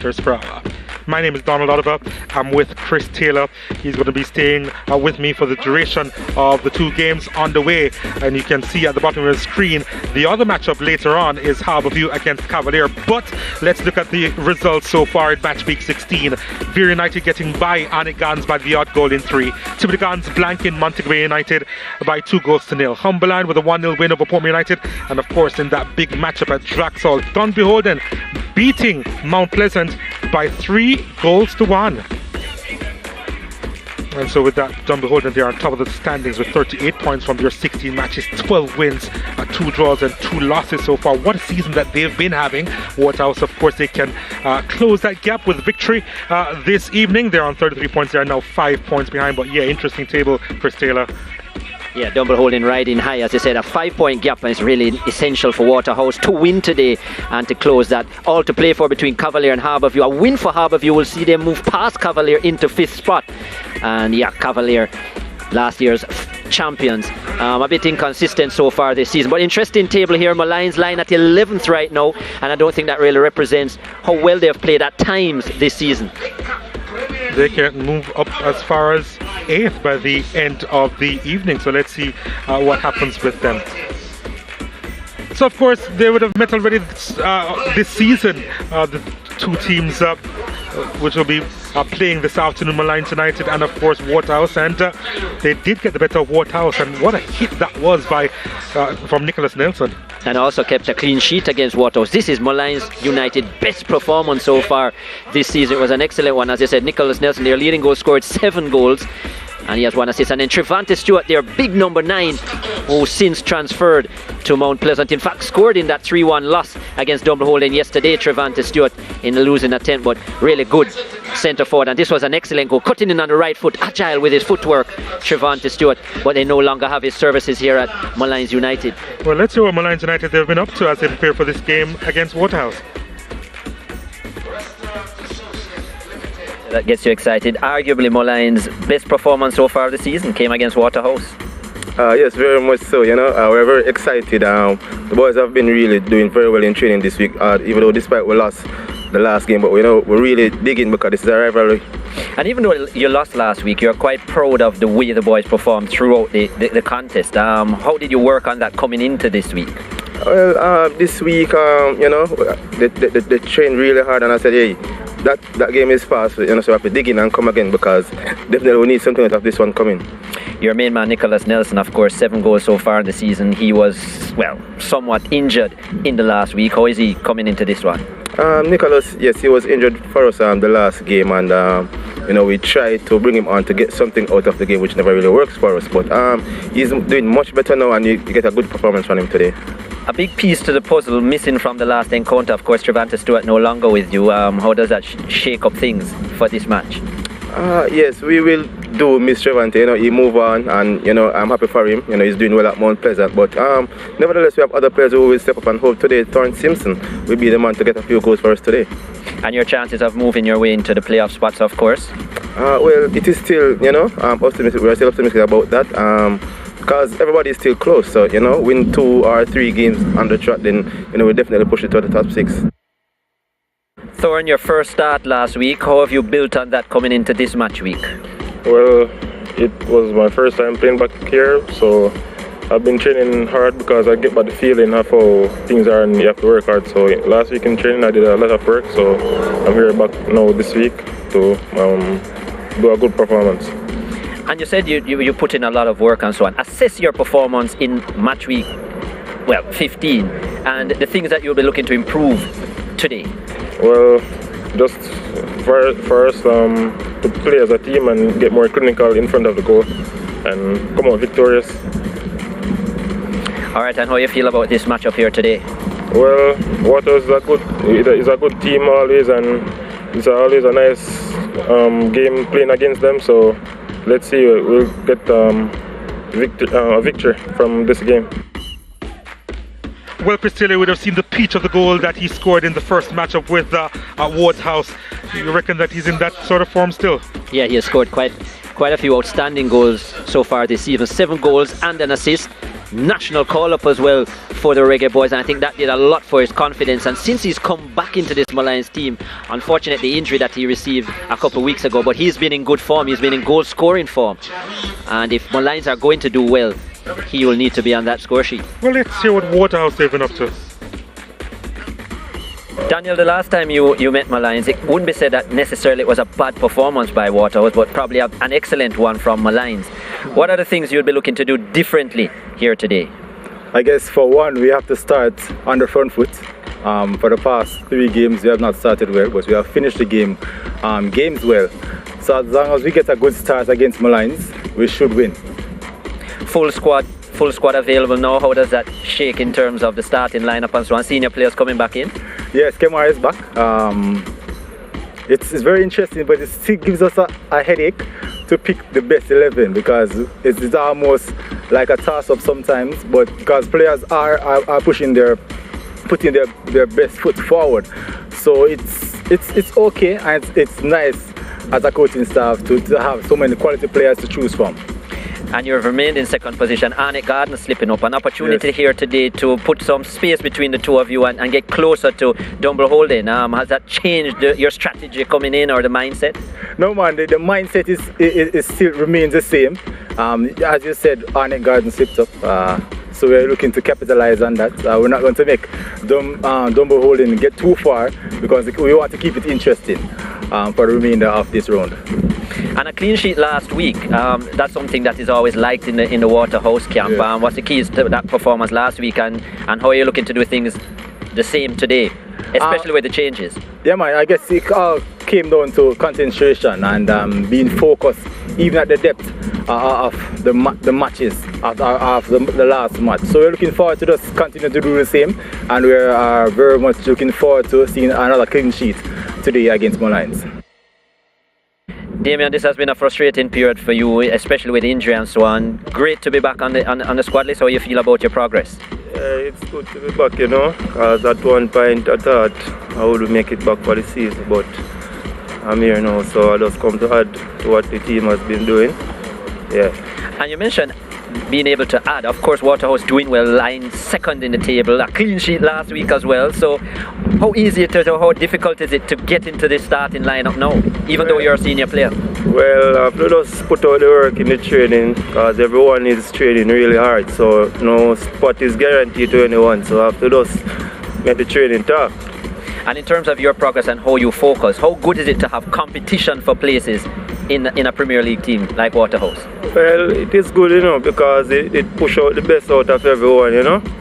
per hour. My name is Donald Oliver. I'm with Chris Taylor. He's going to be staying with me for the duration of the two games on the way. And you can see at the bottom of the screen, the other matchup later on is Harbourview against Cavalier. But let's look at the results so far in match week 16. Veer United getting by Alnwick Gardens by the odd goal in 3. Tibbetts blanking Montego United by 2-0. Humberland with a 1-0 win over Portmore United. And of course in that big matchup at Draxall, Dunbeholden beating Mount Pleasant by 3-1. And so with that, Dunbeholden, they are on top of the standings with 38 points from their 16 matches, 12 wins, 2 draws and 2 losses so far. What a season that they've been having. Waterhouse, of course, they can close that gap with victory this evening. They're on 33 points. They are now 5 points behind. But yeah, interesting table, Chris Taylor. Yeah, Dunbeholden riding high, as I said, a 5-point gap is really essential for Waterhouse to win today and to close that. All to play for between Cavalier and Harbourview. A win for Harbourview will see them move past Cavalier into 5th spot. And yeah, Cavalier, last year's champions. A bit inconsistent so far this season, but interesting table here. Molynes lying at 11th right now, and I don't think that really represents how well they've played at times this season. They can move up as far as 8th by the end of the evening, so let's see what happens with them. So of course they would have met already this season, the two teams which will be playing this afternoon, Molynes United and of course Waterhouse, and they did get the better of Waterhouse, and what a hit that was by from Nicholas Nelson. And also kept a clean sheet against Waterhouse. This is Molynes United best performance so far this season. It was an excellent one. As I said, Nicholas Nelson, their leading goal, scored 7 goals. And he has 1 assist. And then Trevante Stewart, their big number 9, who since transferred to Mount Pleasant. In fact, scored in that 3-1 loss against Dunbeholden yesterday, Trevante Stewart, in the losing attempt, but really good centre forward. And this was an excellent goal, cutting in on the right foot, agile with his footwork, Trevante Stewart. But they no longer have his services here at Molynes United. Well, let's see what Molynes United they've been up to as they prepare for this game against Waterhouse. That gets you excited. Arguably Molynes' best performance so far this season came against Waterhouse. Yes, very much so. We're very excited. The boys have been really doing very well in training this week, even though despite we lost the last game, but we're really digging because this is a rivalry. And even though you lost last week, you're quite proud of the way the boys performed throughout the contest. How did you work on that coming into this week? Well, this week, they trained really hard, and I said, hey, that game is past, so we have to dig in and come again, because definitely we need something out of this one coming. Your main man, Nicholas Nelson, of course, 7 goals so far in the season. He was, well, somewhat injured in the last week. How is he coming into this one? Nicholas, yes, he was injured for us the last game, and we tried to bring him on to get something out of the game, which never really works for us. But he's doing much better now, and you get a good performance from him today. A big piece to the puzzle missing from the last encounter, of course, Trevante Stewart no longer with you. How does that shake up things for this match? Yes, we will do miss Trevante. He move on, and I'm happy for him. He's doing well at Mount Pleasant. But nevertheless, we have other players who will step up and hope today. Torrance Simpson will be the man to get a few goals for us today. And your chances of moving your way into the playoff spots, of course? Well, it is still, optimistic. We're still optimistic about that. Because everybody is still close. So, win 2 or 3 games on the track, then we'll definitely push it to the top 6. Thorne, your first start last week, how have you built on that coming into this match week? Well, it was my first time playing back here, so I've been training hard because I get by the feeling of how things are and you have to work hard. So last week in training I did a lot of work, so I'm here back now this week to do a good performance. And you said you put in a lot of work and so on. Assess your performance in match week, 15, and the things that you'll be looking to improve today. Well, just for us to play as a team and get more clinical in front of the goal and come out victorious. All right, and how you feel about this match up here today? Well, Waterhouse is a good team always, and it's always a nice game playing against them. So let's see, we'll get a victory from this game. Well, Chris Taylor would have seen the peach of the goal that he scored in the first matchup with Waterhouse. You reckon that he's in that sort of form still? Yeah, he has scored quite a few outstanding goals so far this season. 7 goals and an assist. national call-up as well for the Reggae Boys, and I think that did a lot for his confidence. And since he's come back into this Molynes team, unfortunately the injury that he received a couple of weeks ago, but he's been in good form, he's been in goal scoring form, and if Molynes are going to do well, he will need to be on that score sheet. Well, let's see what Waterhouse they've been up to. Daniel, the last time you met Molynes, it wouldn't be said that necessarily it was a bad performance by Waterhouse, but probably an excellent one from Molynes. What are the things you'd be looking to do differently here today? I guess for one, we have to start on the front foot. For the past 3 games, we have not started well, but we have finished the games well. So as long as we get a good start against Molynes, we should win. Full squad available now. How does that shake in terms of the starting lineup and so on? Senior players coming back in? Yes, Kemar is back. It's very interesting, but it still gives us a headache to pick the best 11 because it's almost like a toss-up sometimes. But because players are putting their best foot forward, so it's okay and it's nice as a coaching staff to have so many quality players to choose from. And you've remained in second position. Arnett Gardner slipping up. An opportunity here today to put some space between the two of you and get closer to Dumble Holding. Has that changed your strategy coming in or the mindset? No, man. The mindset is still remains the same. As you said, Arnett Gardner slipped up. So we're looking to capitalize on that. We're not going to make Dumble Holding get too far because we want to keep it interesting for the remainder of this round. And a clean sheet last week, that's something that is always liked in the Waterhouse camp. Yeah. What's the keys to that performance last week and how are you looking to do things the same today, especially with the changes? Yeah, man, I guess it all came down to concentration and being focused even at the depth of the matches of the last match. So we're looking forward to just continue to do the same, and we're very much looking forward to seeing another clean sheet today against Molynes. Damien, this has been a frustrating period for you, especially with injury and so on. Great to be back on the squad list. How you feel about your progress? Yeah, it's good to be back, because at one point I thought I would make it back for the season, but I'm here now, so I just come to add to what the team has been doing. Yeah. And you mentioned being able to add. Of course, Waterhouse doing well, lying second in the table, a clean sheet last week as well. So how easy it is or how difficult is it to get into the starting lineup now, even though you're a senior player? Well, I have to just put out the work in the training because everyone is training really hard. So no spot is guaranteed to anyone. So I have to just make the training tough. And in terms of your progress and how you focus, how good is it to have competition for places in a Premier League team like Waterhouse? Well, it is good, because it push out the best out of everyone,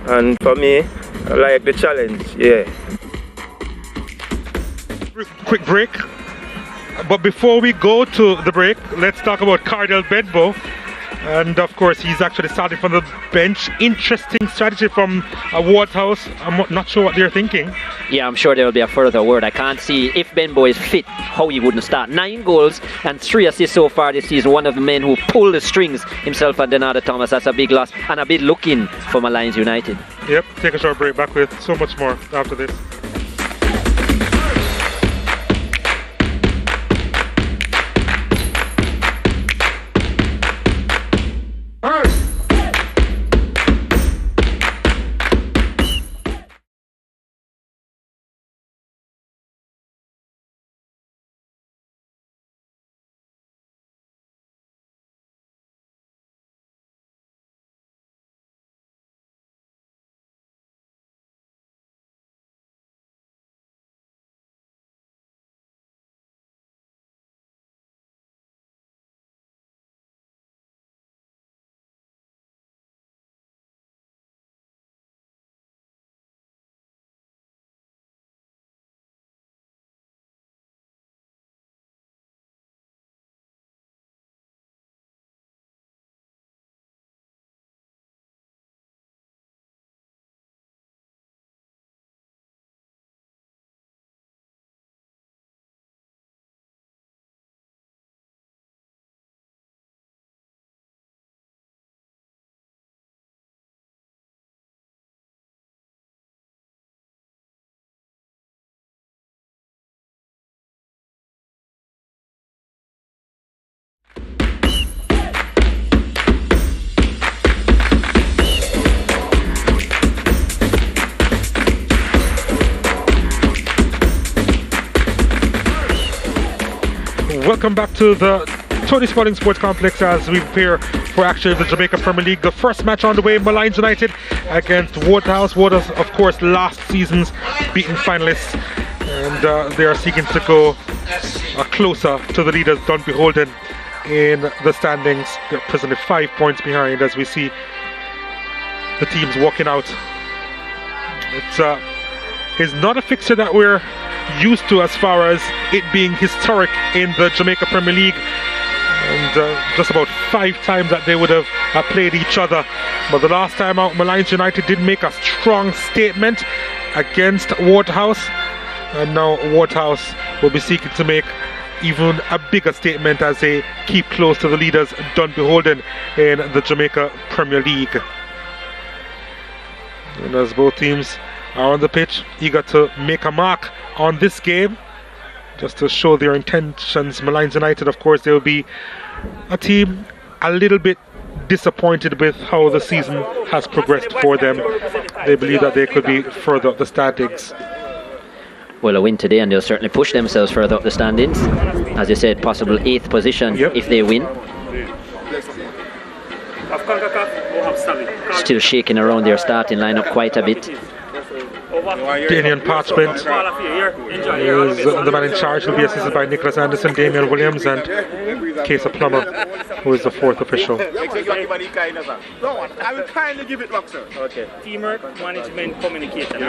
And for me, I like the challenge, yeah. Quick break. But before we go to the break, let's talk about Cardell Bedbo. And of course, he's actually starting from the bench. Interesting strategy from Waterhouse. I'm not sure what they're thinking. Yeah, I'm sure there will be a further word. I can't see if Benbow is fit, how he wouldn't start. 9 goals and 3 assists so far this season. One of the men who pulled the strings, himself and Denardo Thomas. That's a big loss and a bit looking for Molynes United. Yep, take a short break. Back with so much more after this. Welcome back to the Tony Spalding Sports Complex as we prepare for action of the Jamaica Premier League. The first match on the way, Molynes United against Waterhouse. Waterhouse, of course, last season's beaten finalists, and they are seeking to go closer to the leaders, Dun Beholden, in the standings. They're presently 5 points behind as we see the teams walking out. It's not a fixture that we're used to as far as it being historic in the Jamaica Premier League, and just about 5 times that they would have played each other. But the last time out, Molynes United did make a strong statement against Waterhouse, and now Waterhouse will be seeking to make even a bigger statement as they keep close to the leaders, Dun Beholden, in the Jamaica Premier League. And as both teams are on the pitch, eager to make a mark on this game, just to show their intentions. Molynes United, of course, they will be a team a little bit disappointed with how the season has progressed for them. They believe that they could be further up the standings. Well, a win today and they'll certainly push themselves further up the standings. As you said, possible 8th position if they win. Still shaking around their starting lineup quite a bit. Damien Parchment is the man in charge. Will be assisted by Nicholas Anderson, Damian Williams, and Kesa Plummer, who is the 4th official. I will kindly give it back, sir. Okay. Teamwork, management, communication.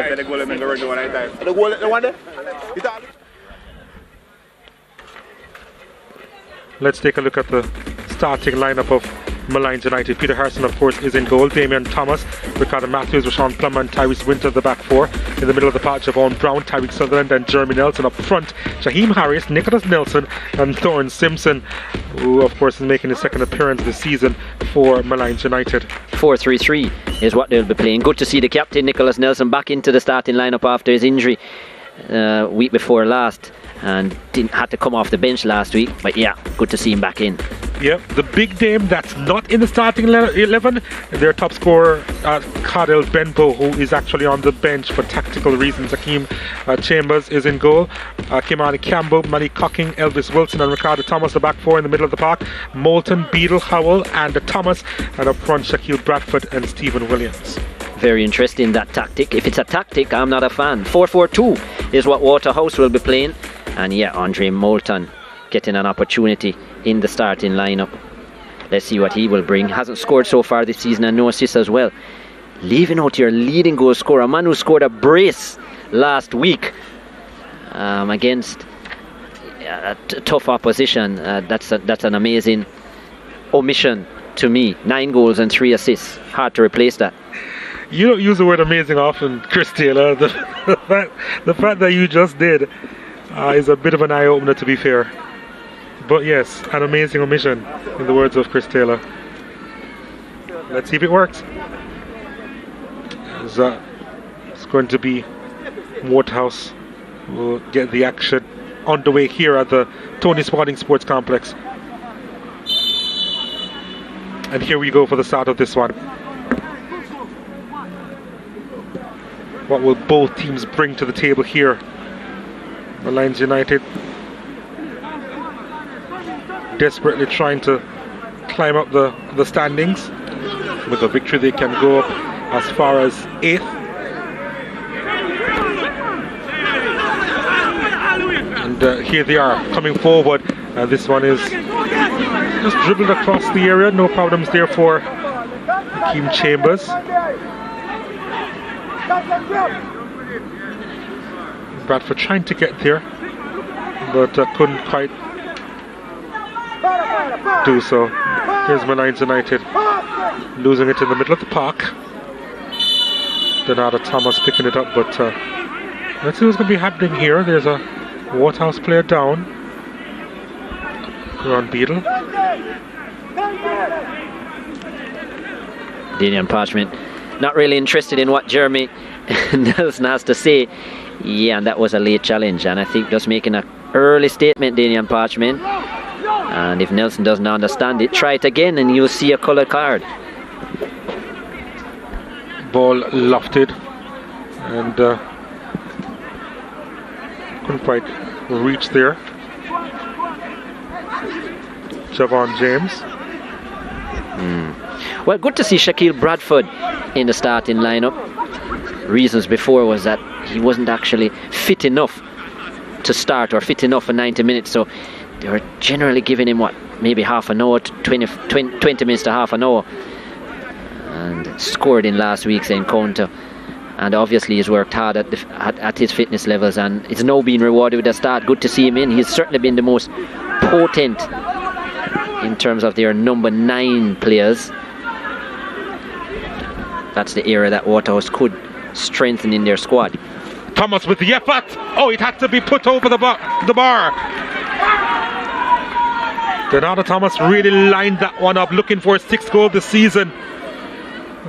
Let's take a look at the starting lineup of Molynes United. Peter Harrison, of course, is in goal. Damian Thomas, Ricardo Matthews, Rashawn Plummer, and Tyrese Winter, the back 4. In the middle of the park, Javon Brown, Tyreek Sutherland, and Jeremy Nelson. Up front, Shaheem Harris, Nicholas Nelson, and Thorne Simpson, who, of course, is making his second appearance this season for Molynes United. 4-3-3 is what they'll be playing. Good to see the captain, Nicholas Nelson, back into the starting lineup after his injury week before last, and had to come off the bench last week, but yeah, good to see him back in. Yep, the big name that's not in the starting 11, their top scorer, Cardell Benbow, who is actually on the bench for tactical reasons. Hakeem Chambers is in goal. Kimani Campbell, Malik Cocking, Elvis Wilson, and Ricardo Thomas, the back 4 in the middle of the park. Moulton, Beadle, Howell, and Thomas, and up front, Shaquille Bradford and Stephen Williams. Very interesting, that tactic. If it's a tactic, I'm not a fan. 4-4-2 is what Waterhouse will be playing, and yeah, Andre Moulton getting an opportunity in the starting lineup. Let's see what he will bring. Hasn't scored so far this season and no assists as well. Leaving out your leading goal scorer, a man who scored a brace last week against tough opposition. That's an amazing omission to me. 9 goals and 3 assists. Hard to replace that. You don't use the word amazing often, Chris Taylor. The fact that you just did is a bit of an eye-opener, to be fair. But yes, an amazing omission, in the words of Chris Taylor. Let's see if it works. It's going to be Waterhouse who will get the action underway here at the Tony Spalding Sports Complex. And here we go for the start of this one. What will both teams bring to the table here? Molynes United desperately trying to climb up the standings. With a victory they can go up as far as 8th. And here they are coming forward. This one is just dribbled across the area. No problems there for Hakeem Chambers. Bradford trying to get there, but couldn't quite do so. Here's Molynes United losing it in the middle of the park. Donata Thomas picking it up, but let's see what's going to be happening here. There's a Waterhouse player down. Ron Beadle. Damian Parchment not really interested in what Jeremy Nelson has to say. Yeah, and that was a late challenge, and I think just making an early statement, Damian Parchment. And if Nelson doesn't understand it, try it again and you'll see a colour card. Ball lofted and couldn't quite reach there. Javon James. Well, good to see Shaquille Bradford in the starting lineup. Reasons before was that he wasn't actually fit enough to start or fit enough for 90 minutes, so they were generally giving him maybe half an hour to 20 minutes to half an hour, and scored in last week's encounter. And obviously he's worked hard at his fitness levels, and it's now being rewarded with a start. Good to see him in. He's certainly been the most potent in terms of their number 9 players. That's the area that Waterhouse could strengthen in their squad. Thomas with the effort. Oh, it had to be put over the bar. Donata Thomas really lined that one up, looking for a 6th goal this season.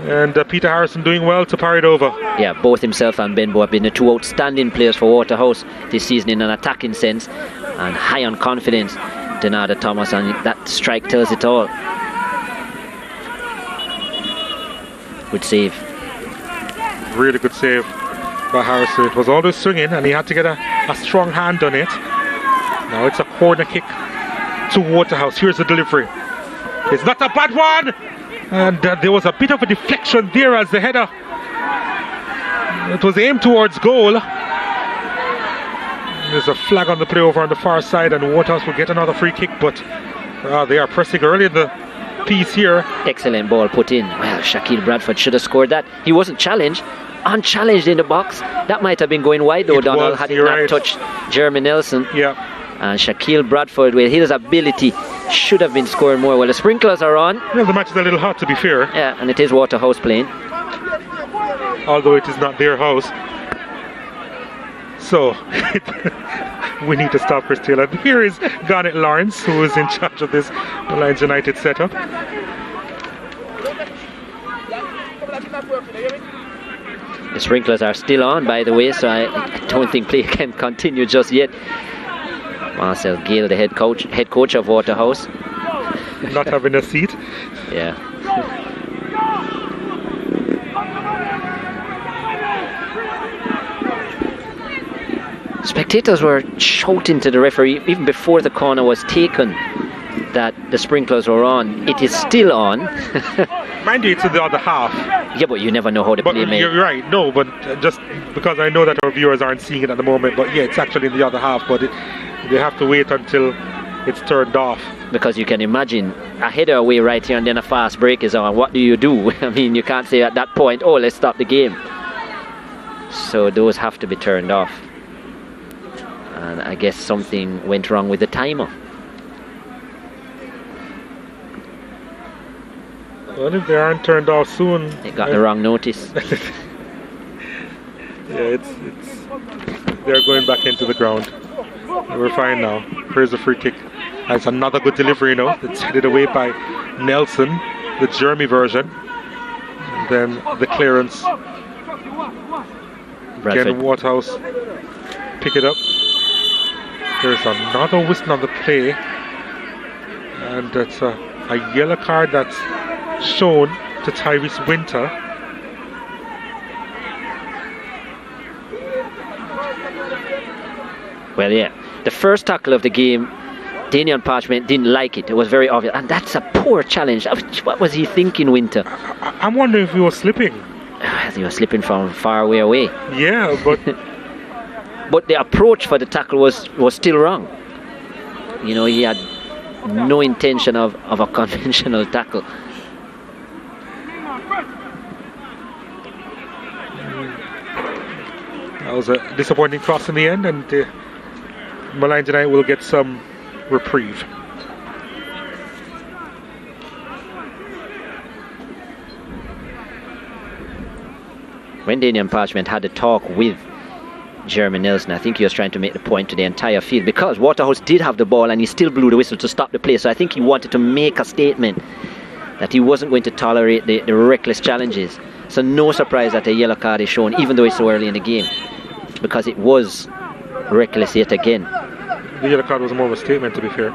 And Peter Harrison doing well to parry it over. Yeah, both himself and Benbow have been the 2 outstanding players for Waterhouse this season in an attacking sense, and high on confidence. Donata Thomas, and that strike tells it all. Good save. Really good save by Harrison. It was always swinging, and he had to get a strong hand on it. Now it's a corner kick to Waterhouse. Here's the delivery. It's not a bad one, and there was a bit of a deflection there as the header. It was aimed towards goal. There's a flag on the play over on the far side, and Waterhouse will get another free kick, but they are pressing early in the piece here. Excellent ball put in. Well, Shaquille Bradford should have scored that. He wasn't challenged, unchallenged in the box. That might have been going wide though, Donald, had it not touched Jeremy Nelson. Yeah. And Shaquille Bradford, with his ability, should have been scoring more. Well, the sprinklers are on. Well, the match is a little hot, to be fair. Yeah, and it is Waterhouse playing. Although it is not their house. So, we need to stop Chris Taylor. Here is Garnet Lawrence, who is in charge of this Molynes United setup. The sprinklers are still on, by the way, so I don't think play can continue just yet. Marcel Gale, the head coach of Waterhouse. Not having a seat. Yeah. Spectators were shouting to the referee even before the corner was taken that the sprinklers were on. It is still on. Mind you, it's in the other half. Yeah, but you never know how the play may. You're right. No, but just because I know that our viewers aren't seeing it at the moment. But yeah, it's actually in the other half. But they have to wait until it's turned off. Because you can imagine a header away right here and then a fast break is on. What do you do? I mean, you can't say at that point, oh, let's stop the game. So those have to be turned off. And I guess something went wrong with the timer. Well, if they aren't turned off soon, they got the wrong notice. Yeah, they're going back into the ground. We're fine now. Here's a free kick. That's another good delivery, you know. It's headed away by Nelson, the Jeremy version. And then the clearance. Bradford. Again, Waterhouse pick it up. There's another whistle on the play, and that's a yellow card that's shown to Tyrese Winter. Well, yeah, the first tackle of the game, Daniel Parchment didn't like it. It was very obvious, and that's a poor challenge. What was he thinking, Winter? I'm wondering if he was slipping. He was slipping from far away. Yeah, but but the approach for the tackle was still wrong. You know, he had no intention of a conventional tackle. That was a disappointing cross in the end, and Molynes United will get some reprieve. When Daniel Parchment had a talk with Jeremy Nelson, I think he was trying to make the point to the entire field, because Waterhouse did have the ball and he still blew the whistle to stop the play. So I think he wanted to make a statement that he wasn't going to tolerate the reckless challenges. So no surprise that a yellow card is shown, even though it's so early in the game, because it was reckless yet again. The yellow card was more of a statement, to be fair.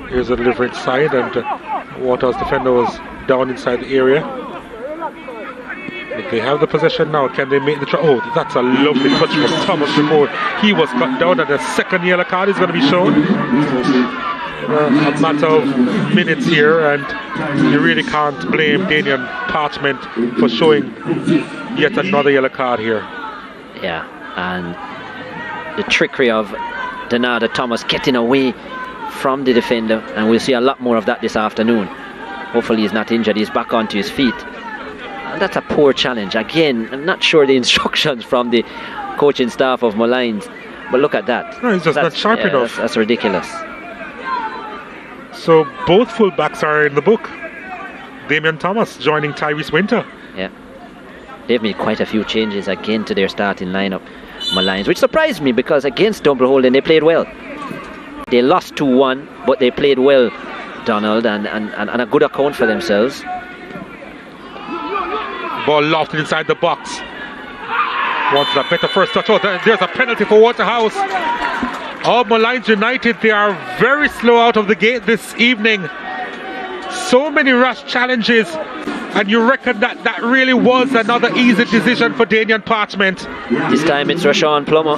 Here's a delivery inside, and Waterhouse defender was down inside the area. If they have the possession now, can they make the try? Oh, that's a lovely touch from Thomas before he was cut down, and the second yellow card is going to be shown. A matter of minutes here, and you really can't blame Daniel Parchment for showing yet another yellow card here. Yeah, and the trickery of Donada Thomas getting away from the defender, and we'll see a lot more of that this afternoon. Hopefully he's not injured, he's back onto his feet. And that's a poor challenge. Again, I'm not sure the instructions from the coaching staff of Molynes, but look at that. No, he's just not sharp enough. That's ridiculous. So both fullbacks are in the book. Damian Thomas joining Tyrese Winter. Yeah, they've made quite a few changes again to their starting lineup, Molynes, which surprised me because against Dumbleholden they played well. They lost 2-1, but they played well, Donald, and a good account for themselves. Ball lofted inside the box. Wanted a better first touch. Oh, there's a penalty for Waterhouse. Oh, Molynes United, they are very slow out of the gate this evening. So many rash challenges, and you reckon that really was another easy decision for Daniel Parchment. This time it's Rashawn Plummer.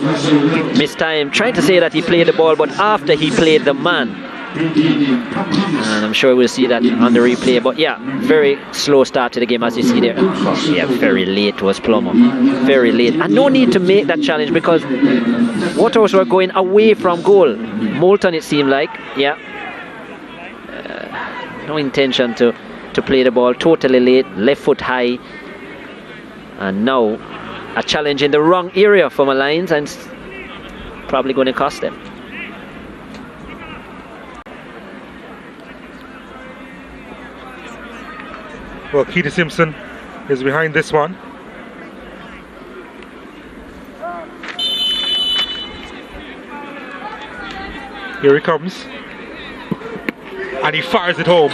Missed time, trying to say that he played the ball, but after he played the man. And I'm sure we'll see that on the replay. But yeah, very slow start to the game as you see there. Yeah, very late was Plummer. Very late. And no need to make that challenge because Waterhouse were going away from goal. Moulton, it seemed like. Yeah. No intention to play the ball. Totally late. Left foot high. And now a challenge in the wrong area for Molynes, and probably going to cost them. Well, Keith Simpson is behind this one. Here he comes. And he fires it home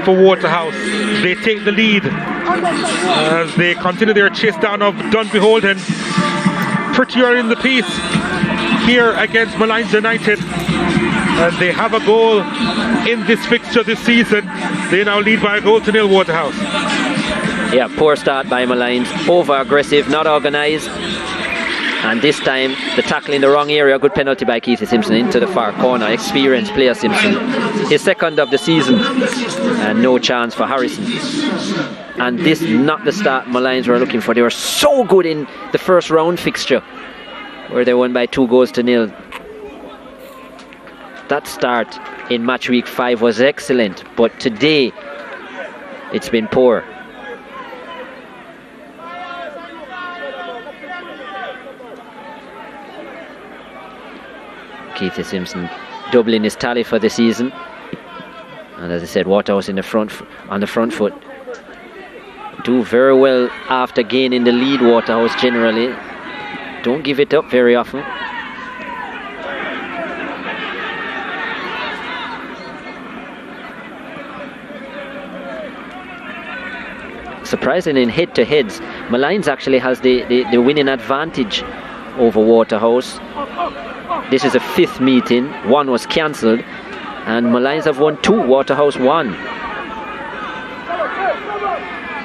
for Waterhouse. They take the lead as they continue their chase down of Dunbeholden. Pretty early in the piece here against Molynes United. And they have a goal in this fixture this season. They now lead by a goal to nil, Waterhouse. Yeah, poor start by Molynes. Over-aggressive, not organised. And this time, the tackle in the wrong area. Good penalty by Keith Simpson into the far corner. Experienced player Simpson. His second of the season. And no chance for Harrison. And this not the start Molynes were looking for. They were so good in the first round fixture, where they won by 2-0. That start in match week 5 was excellent, but today it's been poor. Keith Simpson doubling his tally for the season, and as I said, Waterhouse in the front on the front foot. Do very well after gaining the lead. Waterhouse generally don't give it up very often. Surprisingly, in head-to-heads, Molynes actually has the winning advantage over Waterhouse. This is a 5th meeting. 1 was cancelled, and Molynes have won 2. Waterhouse 1.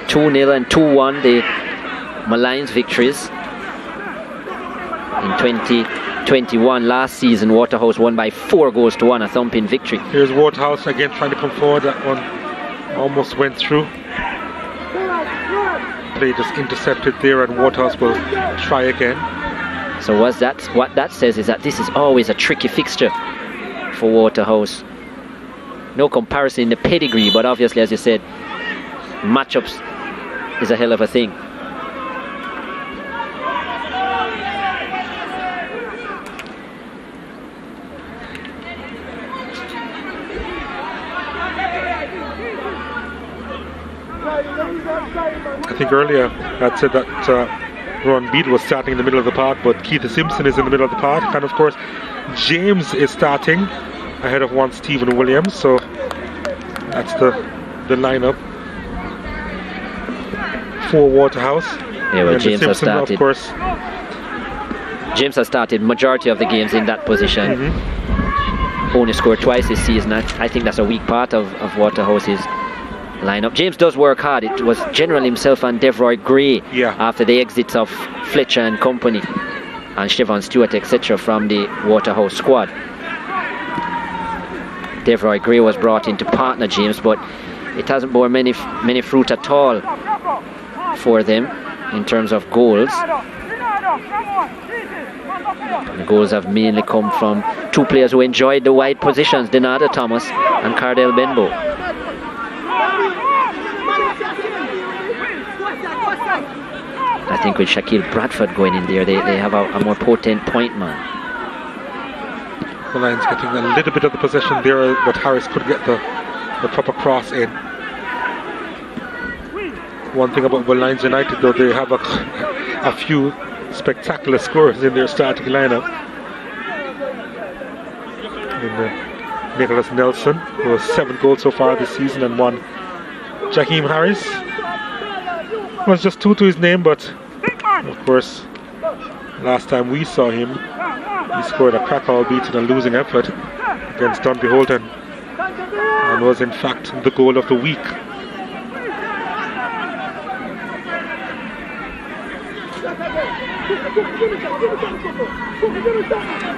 2-0 and 2-1, the Molynes victories. In 2021, last season, Waterhouse won by 4-1, a thumping victory. Here's Waterhouse again trying to come forward. That one almost went through. Play just intercepted there, and Waterhouse will try again. So what that says is that this is always a tricky fixture for Waterhouse. No comparison in the pedigree, but obviously, as you said, matchups is a hell of a thing. I think earlier I'd said that Ron Bead was starting in the middle of the park, but Keith Simpson is in the middle of the park, and of course James is starting ahead of one Stephen Williams. So that's the lineup for Waterhouse. Yeah, well, and James has Simpson, started. of course. James has started majority of the games in that position. Only scored twice this season. I think that's a weak part of Waterhouse's lineup. James does work hard. It was generally himself and Devroy Gray after the exits of Fletcher and company and Siobhan Stewart, etc. from the Waterhouse squad. Devroy Gray was brought in to partner James, but it hasn't borne many fruit at all for them in terms of goals. The goals have mainly come from two players who enjoyed the wide positions, Denada Thomas and Cardell Benbow. I think with Shaquille Bradford going in there, they have a more potent point man. The Lions getting a little bit of the possession there, but Harris could get the proper cross in. One thing about Molynes United, though, they have a few spectacular scorers in their starting lineup. And Nicholas Nelson, who has 7 goals so far this season, and one Jaheim Harris. Was just 2 to his name, but of course, last time we saw him, he scored a crack, albeit in a losing effort against Dunby Holton, and was in fact the goal of the week.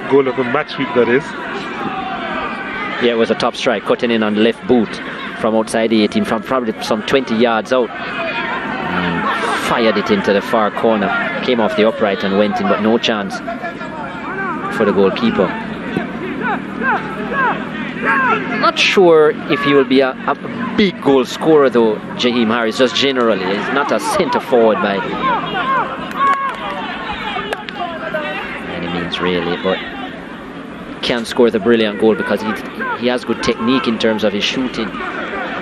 Goal of the match week, that is. Yeah, it was a top strike, cutting in on the left boot from outside the 18, from probably some 20 yards out. And fired it into the far corner. Came off the upright and went in, but no chance for the goalkeeper. Not sure if he will be a big goal scorer, though, Jaheim Harris, just generally. He's not a centre forward by any means, really, but can score the brilliant goal because he has good technique in terms of his shooting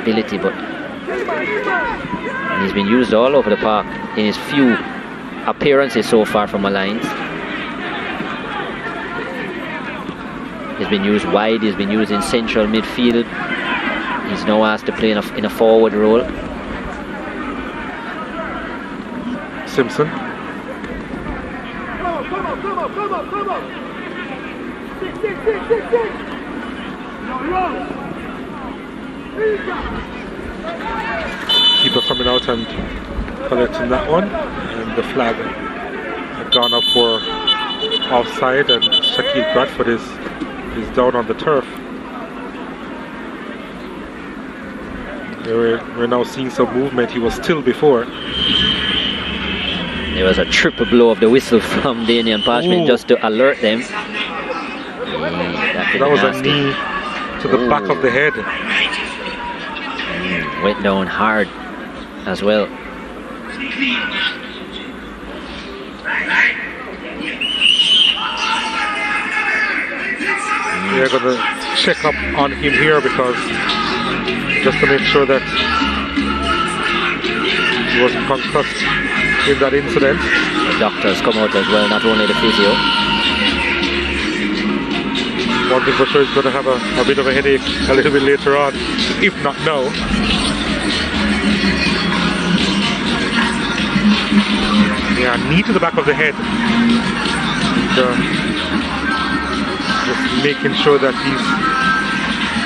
ability, but he's been used all over the park in his few appearances so far from Molynes. He's been used wide, he's been used in central midfield. He's now asked to play in a forward role. Simpson. Keeper coming out and collecting that one, and the flag had gone up for offside, and Shaquille Bradford is down on the turf. We're now seeing some movement. He was still before. There was a triple blow of the whistle from Daniel Parchment just to alert them. That was nasty. A knee to the back of the head. Went down hard as well. We're going to check up on him here, because just to make sure that he wasn't concussed in that incident. The doctors come out as well, not only the physio. One thing for sure, he's going to have a bit of a headache a little bit later on, if not now. Yeah, knee to the back of the head. Just making sure that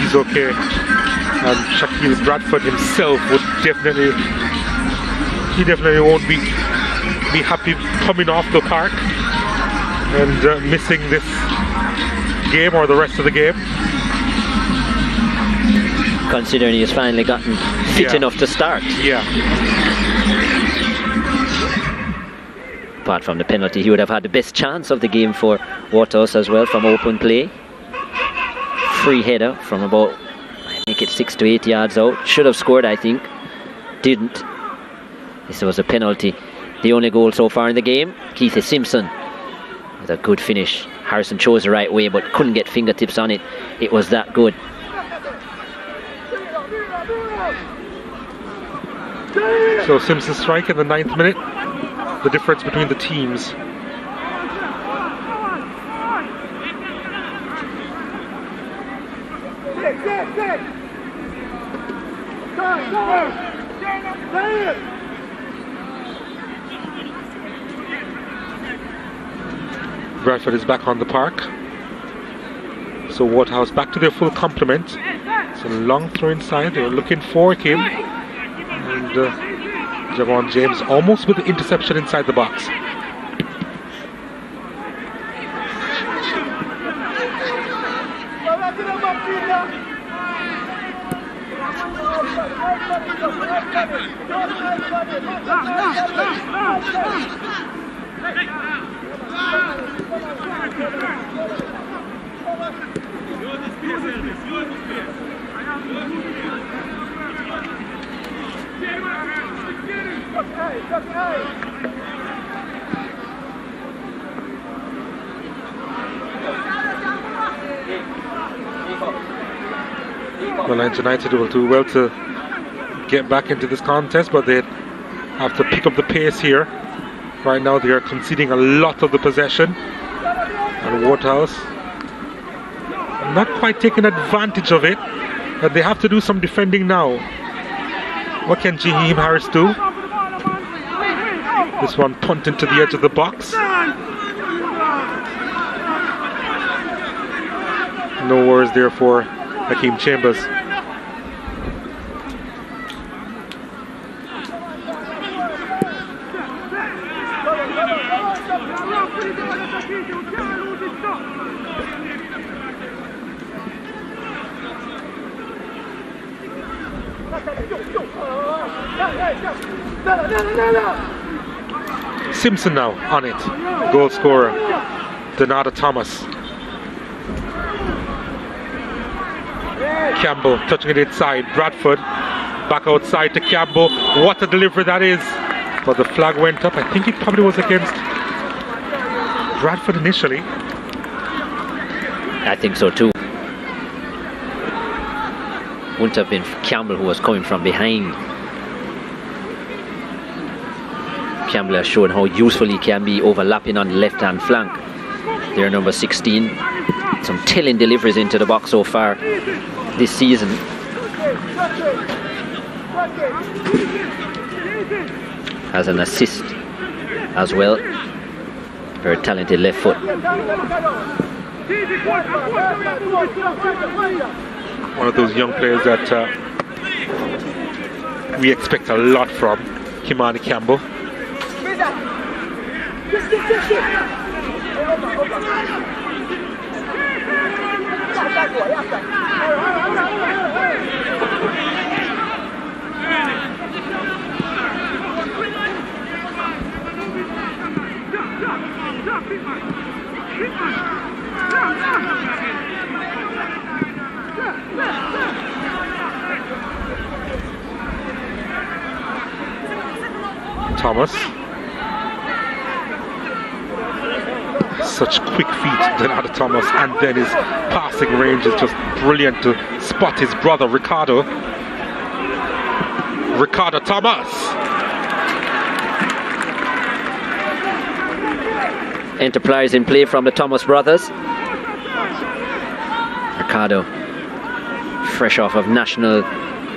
he's okay. And Shaquille Bradford himself would definitely won't be happy coming off the park and missing this game or the rest of the game. Considering he's finally gotten fit enough to start. Yeah. Apart from the penalty, he would have had the best chance of the game for Waterhouse as well from open play. Free header from about, I think it's 6 to 8 yards out. Should have scored, I think. Didn't. This was a penalty. The only goal so far in the game. Keith Simpson with a good finish. Harrison chose the right way but couldn't get fingertips on it. It was that good. So Simpson strike in the 9th minute. The difference between the teams. Bradford is back on the park. So Waterhouse back to their full complement. It's a long throw inside. They were looking for him. And Javon James almost with the interception inside the box. Molynes United will do well to get back into this contest, but they have to pick up the pace here. Right now they are conceding a lot of the possession, and Waterhouse not quite taking advantage of it, but they have to do some defending now. What can Jaheim Harris do? This one punting to the edge of the box. No worries there for Hakeem Chambers. Simpson now on it. Goal scorer, Donata Thomas. Campbell touching it inside. Bradford back outside to Campbell. What a delivery that is. But the flag went up. I think it probably was against Bradford initially. I think so too. Wouldn't have been Campbell who was coming from behind. Campbell has shown how useful he can be overlapping on the left hand flank. They're number 16. Some telling deliveries into the box so far this season. Has an assist as well. Very talented left foot. One of those young players that we expect a lot from, Kimani Campbell. Thomas. Such quick feet, Donata Thomas, and then his passing range is just brilliant to spot his brother Ricardo Thomas. Enterprise in play from the Thomas brothers. Ricardo, fresh off of national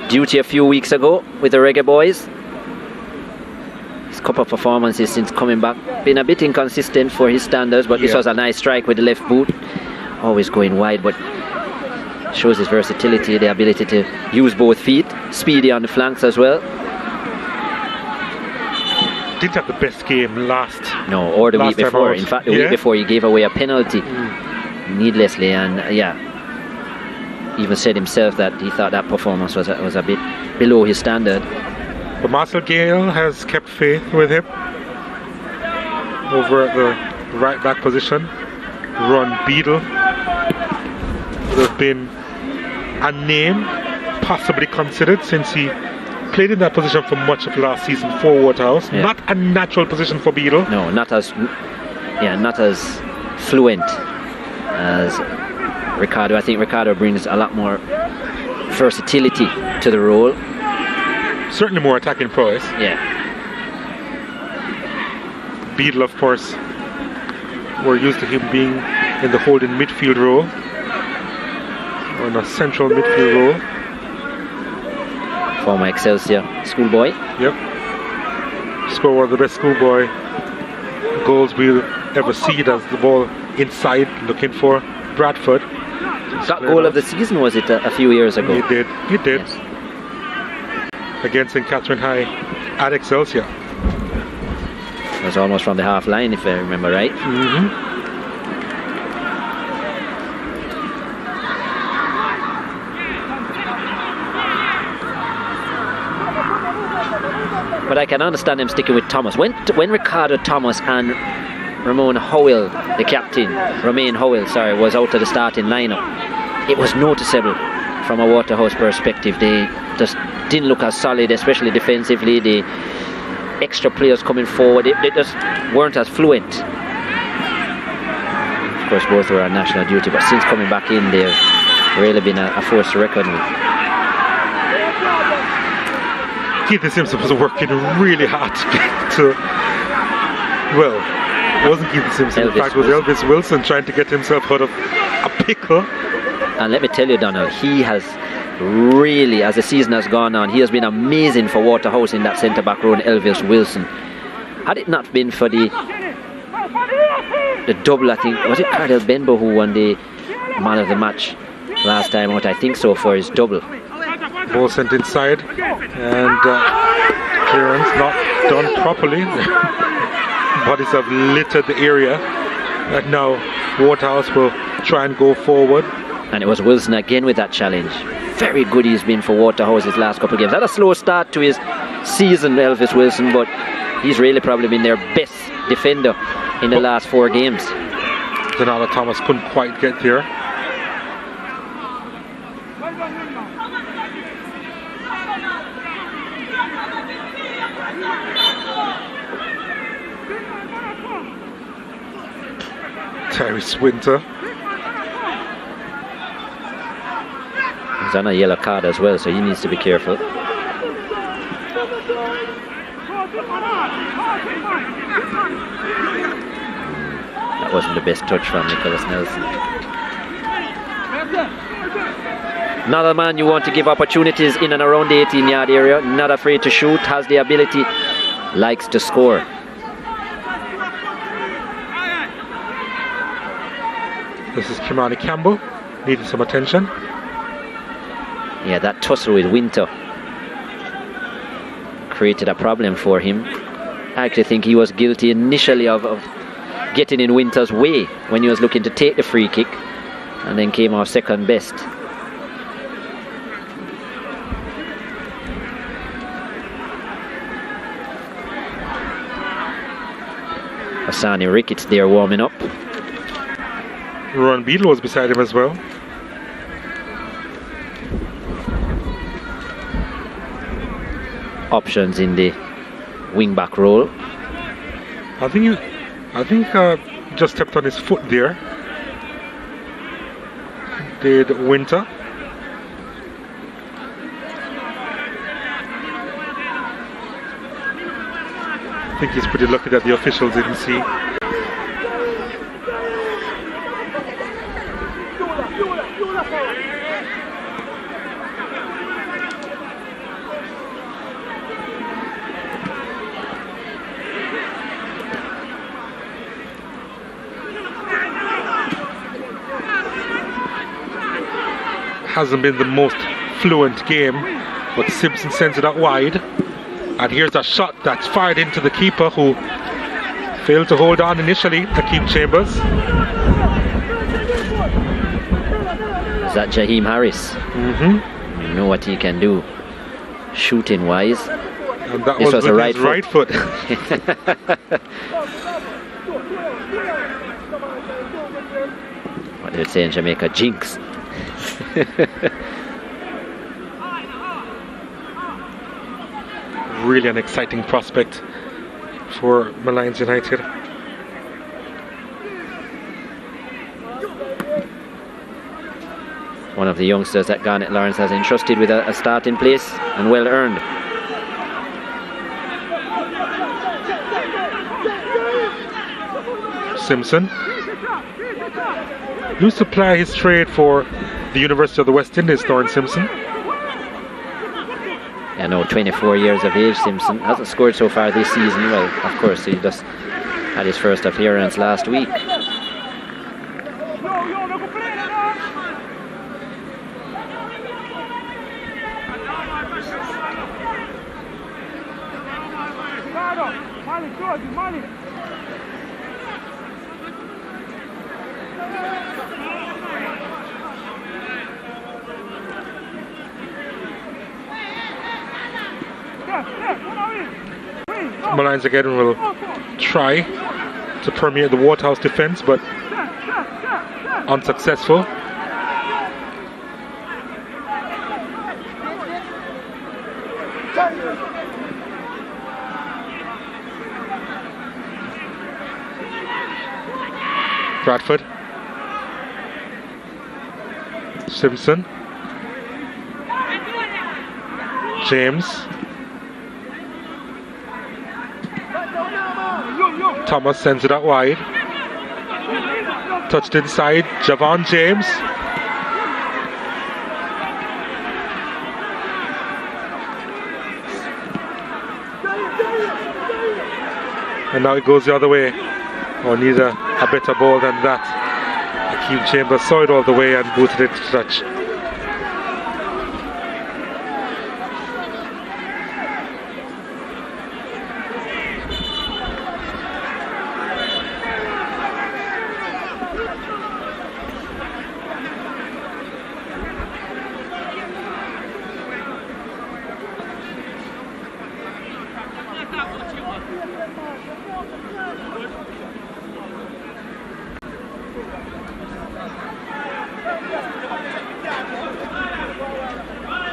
duty a few weeks ago with the Reggae Boys. His couple of performances since coming back been a bit inconsistent for his standards, but this was a nice strike with the left boot. Always going wide, but shows his versatility, the ability to use both feet. Speedy on the flanks as well. Didn't have the best game last. No, or the week before. In fact, the week before he gave away a penalty needlessly, and even said himself that he thought that performance was a bit below his standard. But Marcel Gale has kept faith with him over at the right back position. Ron Beadle would have been a name possibly considered, since he played in that position for much of last season for Waterhouse. Not a natural position for Beadle. No, not as fluent as Ricardo. I think Ricardo brings a lot more versatility to the role. Certainly more attacking prowess. Yeah. Beadle, of course, we're used to him being in the holding midfield role, or in a central midfield role. Former Excelsior schoolboy. Yep. Scored one of the best schoolboy goals we'll ever see it as the ball inside looking for Bradford. Got goal of the season, was it, a few years ago? He did. Yes. Against St. Catherine High at Excelsior. It was almost from the half line, if I remember right. But I can understand them sticking with Thomas. When Ricardo Thomas and Romain Howell, the captain, was out of the starting lineup, it was noticeable from a Waterhouse perspective. They just didn't look as solid, especially defensively. The extra players coming forward, they just weren't as fluent. Of course, both were on national duty, but since coming back in, they've really been a force to reckon with. Keith Simpson was working really hard to get to, well, it wasn't Keith Simpson, in fact it was Elvis Wilson trying to get himself out of a pickle. And let me tell you, Donald, he has really, as the season has gone on, he has been amazing for Waterhouse in that centre-back role, Elvis Wilson. Had it not been for the double, I think, was it Cardell Benbow who won the man of the match last time out? I think so, for his double. Ball sent inside, and clearance not done properly. Bodies have littered the area, and now Waterhouse will try and go forward. And it was Wilson again with that challenge. Very good he's been for Waterhouse his last couple of games. Had a slow start to his season, Elvis Wilson, but he's really probably been their best defender in the last 4 games. Donald Thomas couldn't quite get there. Tyrese Winter. He's on a yellow card as well, so he needs to be careful. That wasn't the best touch from Nicholas Nelson. Another man you want to give opportunities in and around the 18-yard area, not afraid to shoot, has the ability, likes to score. This is Kimani Campbell, needing some attention. Yeah, that tussle with Winter created a problem for him. I actually think he was guilty initially of getting in Winter's way when he was looking to take the free kick, and then came off second best. Hassani Ricketts there warming up. Ron Beadle was beside him as well. Options in the wing-back role. I think just stepped on his foot there. Did Winter. I think he's pretty lucky that the officials didn't see. Hasn't been the most fluent game, but Simpson sends it out wide, and here's a shot that's fired into the keeper, who failed to hold on initially, Akeem Chambers. Is that Jaheim Harris? You know what he can do shooting wise. And that was a right foot. What they would say in Jamaica, jinx. Really an exciting prospect for Molynes United. One of the youngsters that Garnet Lawrence has entrusted with a starting place, and well earned. Simpson used to ply his trade for the University of the West Indies, Thorne Simpson. Yeah, no, 24 years of age, Simpson. Hasn't scored so far this season. Well, of course, he just Had his first appearance last week. Molynes again will try to permeate the Waterhouse defense, but unsuccessful. Bradford, Simpson, James, Thomas sends it out wide, touched inside, Javon James, and now it goes the other way. Or needs a better ball than that. Akeem Chambers saw it all the way and booted it to touch.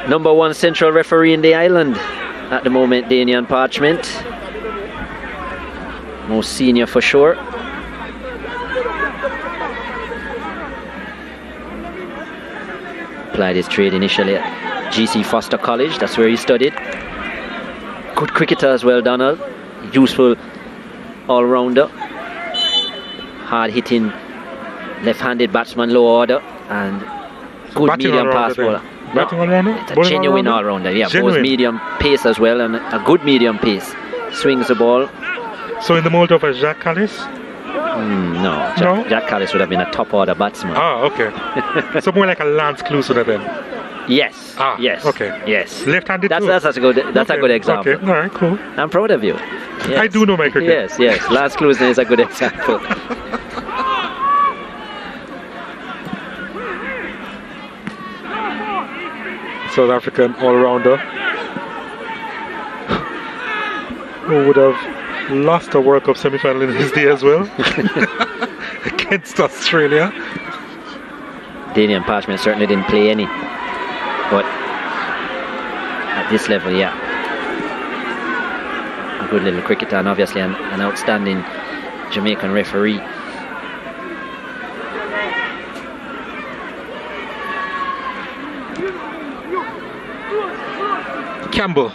Number 1 central referee in the island at the moment, Danian Parchment. Most senior for sure. Applied his trade initially at GC Foster College, that's where he studied. Good cricketer as well, Donald. Useful all-rounder. Hard-hitting left-handed batsman, low order, and good medium pass bowler. Batting all-rounder? It's a genuine all-rounder, yeah. Both medium pace as well, and a good medium pace. Swings the ball. So in the mold of a Jacques Callis? No, Jack Callis would have been a top-order batsman. Ah, okay. So more like a Lance Clusona then? Yes. Yes. Okay. Yes. Left-handed that's too? That's a good example. Okay, alright, cool. I'm proud of you. Yes. I do know my cricket. Yes. Lance Clusona is a good example. South African all-rounder who would have lost a World Cup semi-final in his day as well against Australia. Danian Parchment certainly didn't play any, but at this level, yeah, a good little cricketer, and obviously an outstanding Jamaican referee. Campbell,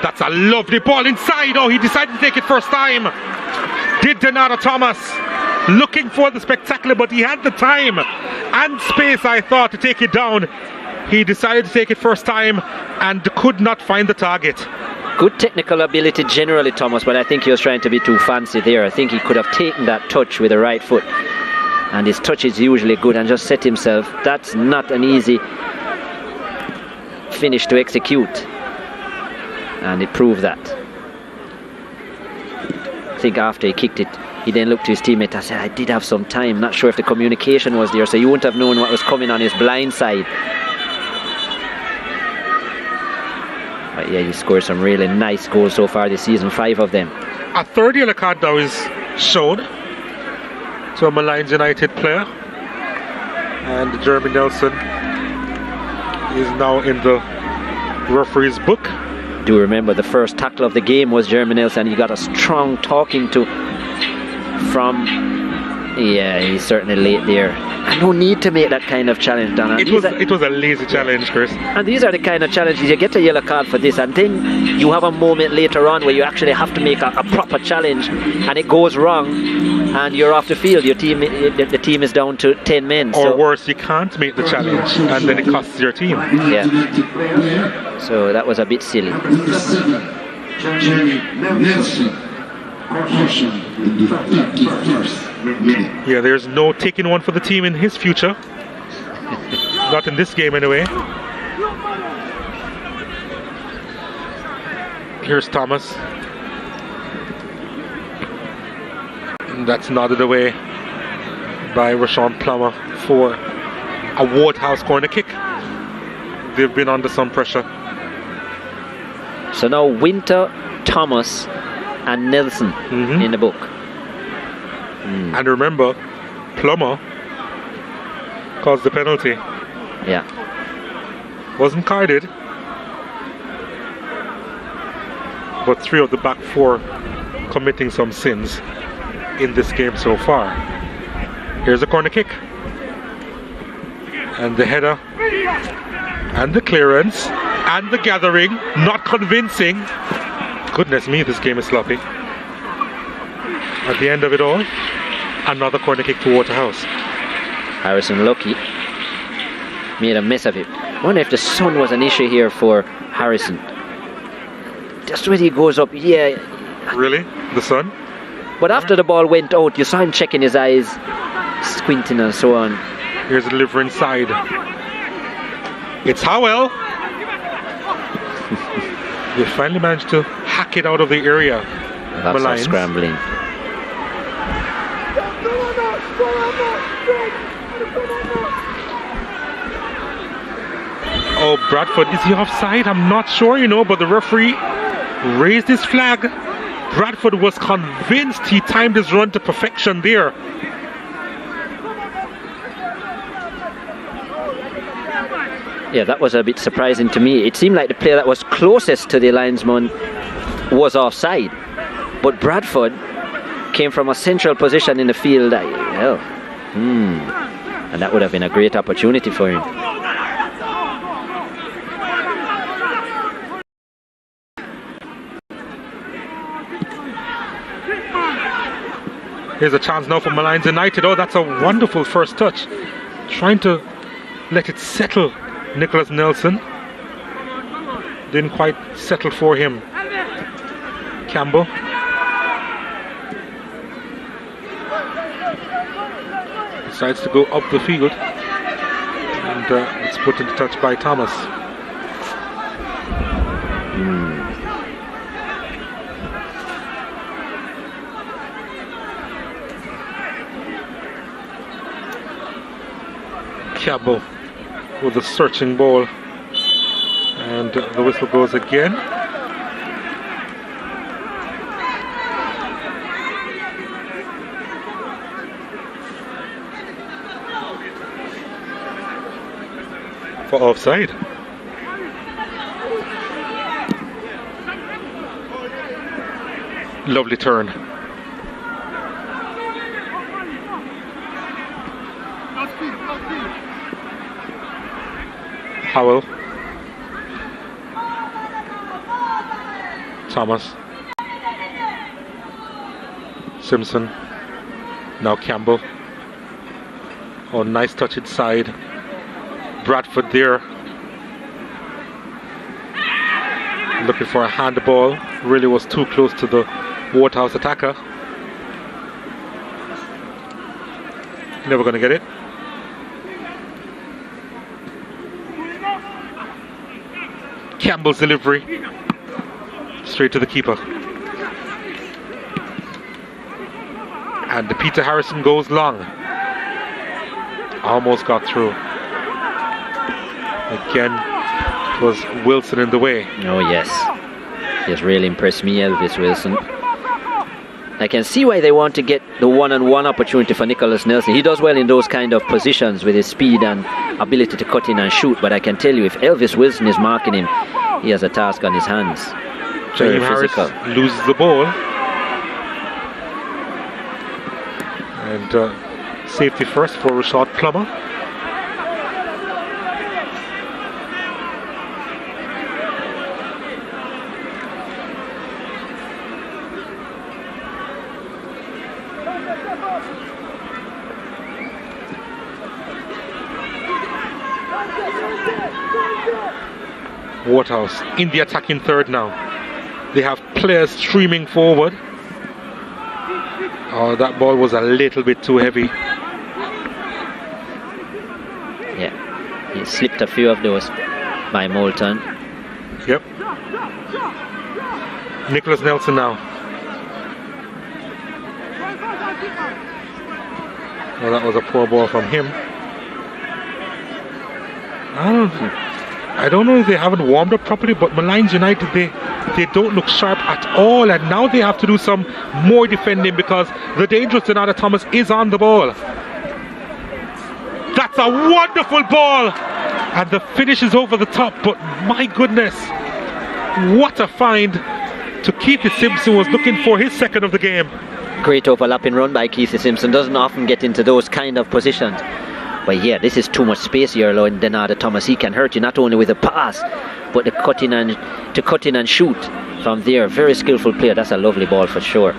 that's a lovely ball inside. Oh, he decided to take it first time. Did Donato Thomas, looking for the spectacular, but he had the time and space, I thought, to take it down. He decided to take it first time and could not find the target. Good technical ability generally, Thomas, but I think he was trying to be too fancy there. I think he could have taken that touch with the right foot, and his touch is usually good, and just set himself. That's not an easy finish to execute, and it proved that. I think after he kicked it, he then looked to his teammate and said, I did have some time. Not sure if the communication was there, so you wouldn't have known what was coming on his blind side. But yeah, he scored some really nice goals so far this season, 5 of them. A third yellow card now is shown to a Molynes United player, and Jeremy Nelson is now in the referee's book. Do remember the first tackle of the game was Jeremy Nelson. He got a strong talking to from, yeah, he's certainly late there. And no need to make that kind of challenge, Donna. It was a lazy challenge, Chris. And these are the kind of challenges you get a yellow card for this, and then you have a moment later on where you actually have to make a proper challenge, and it goes wrong, and you're off the field. Your team, the team is down to 10 men. Or worse, you can't make the challenge, and then it costs your team. Yeah. So that was a bit silly. Yeah, there's no taking one for the team in his future. Not in this game anyway. Here's Thomas. And that's nodded away by Rashawn Plummer for a Waterhouse corner kick. They've been under some pressure. So now Winter, Thomas and Nelson in the book. And remember, Plummer caused the penalty. Yeah. Wasn't carded, but 3 of the back 4 committing some sins in this game so far. Here's a corner kick. And the header. And the clearance. And the gathering. Not convincing. Goodness me, this game is sloppy. At the end of it all, another corner kick to Waterhouse. Harrison Lucky made a mess of it. I wonder if the sun was an issue here for Harrison. Just when he goes up, yeah. Really? The sun? But after the ball went out, you saw him checking his eyes, squinting and so on. Here's the delivery inside. It's Howell. They finally managed to hack it out of the area. That's not scrambling. Oh, Bradford, is he offside? I'm not sure, you know, but the referee raised his flag. Bradford was convinced he timed his run to perfection there. Yeah, that was a bit surprising to me. It seemed like the player that was closest to the linesman was offside. But Bradford came from a central position in the field. And that would have been a great opportunity for him. Here's a chance now for Molynes United. Oh, that's a wonderful first touch. Trying to let it settle. Nicholas Nelson didn't quite settle for him. Campbell. Decides to go up the field. And it's put into touch by Thomas. Campbell with a searching ball, and the whistle goes again. For offside. Lovely turn. Howell. Thomas. Simpson. Now Campbell. Oh, nice touch inside. Bradford there. Looking for a handball. Really was too close to the Waterhouse attacker. Never gonna get it. Campbell's delivery straight to the keeper, and the Peter Harrison goes long. Almost got through. Again, it was Wilson in the way. Oh yes, he has really impressed me, Elvis Wilson. I can see why they want to get the one-on-one opportunity for Nicholas Nelson. He does well in those kind of positions with his speed and ability to cut in and shoot, but I can tell you, if Elvis Wilson is marking him, he has a task on his hands. Very physical. Harris loses the ball, and safety first for Rashad Plummer. Waterhouse in the attacking third now. They have players streaming forward. Oh, that ball was a little bit too heavy. Yeah, he slipped a few of those by Moulton. Yep. Nicholas Nelson now. Well, that was a poor ball from him. I don't know if they haven't warmed up properly, but Molynes United, they don't look sharp at all, and now they have to do some more defending because the dangerous Donata Thomas is on the ball. That's a wonderful ball, and the finish is over the top, but my goodness, what a find to Keith Simpson. Was looking for his second of the game. Great overlapping run by Keith Simpson. Doesn't often get into those kind of positions. But yeah, this is too much space here, allowing Donata Thomas. He can hurt you not only with a pass, but to cut in and shoot from there. Very skillful player. That's a lovely ball for sure.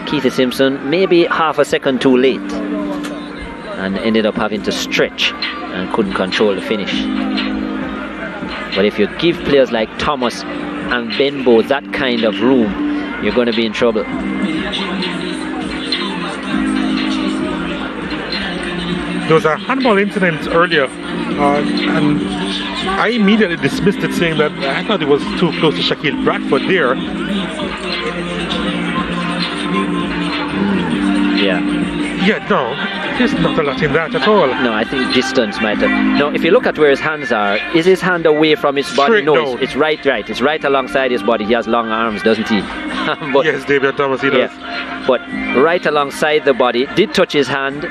Keith Simpson maybe half a second too late, and ended up having to stretch and couldn't control the finish. But if you give players like Thomas and Benbow that kind of room, you're going to be in trouble. There was a handball incident earlier, and I immediately dismissed it, saying that I thought it was too close to Shaquille Bradford there. Yeah, no, there's not a lot in that at all. No, I think distance might have. No, if you look at where his hands are, is his hand away from his body? Straight no, down. it's right. It's right alongside his body. He has long arms, doesn't he? But, yes, David Thomas, he does. Yeah, but right alongside the body, did touch his hand,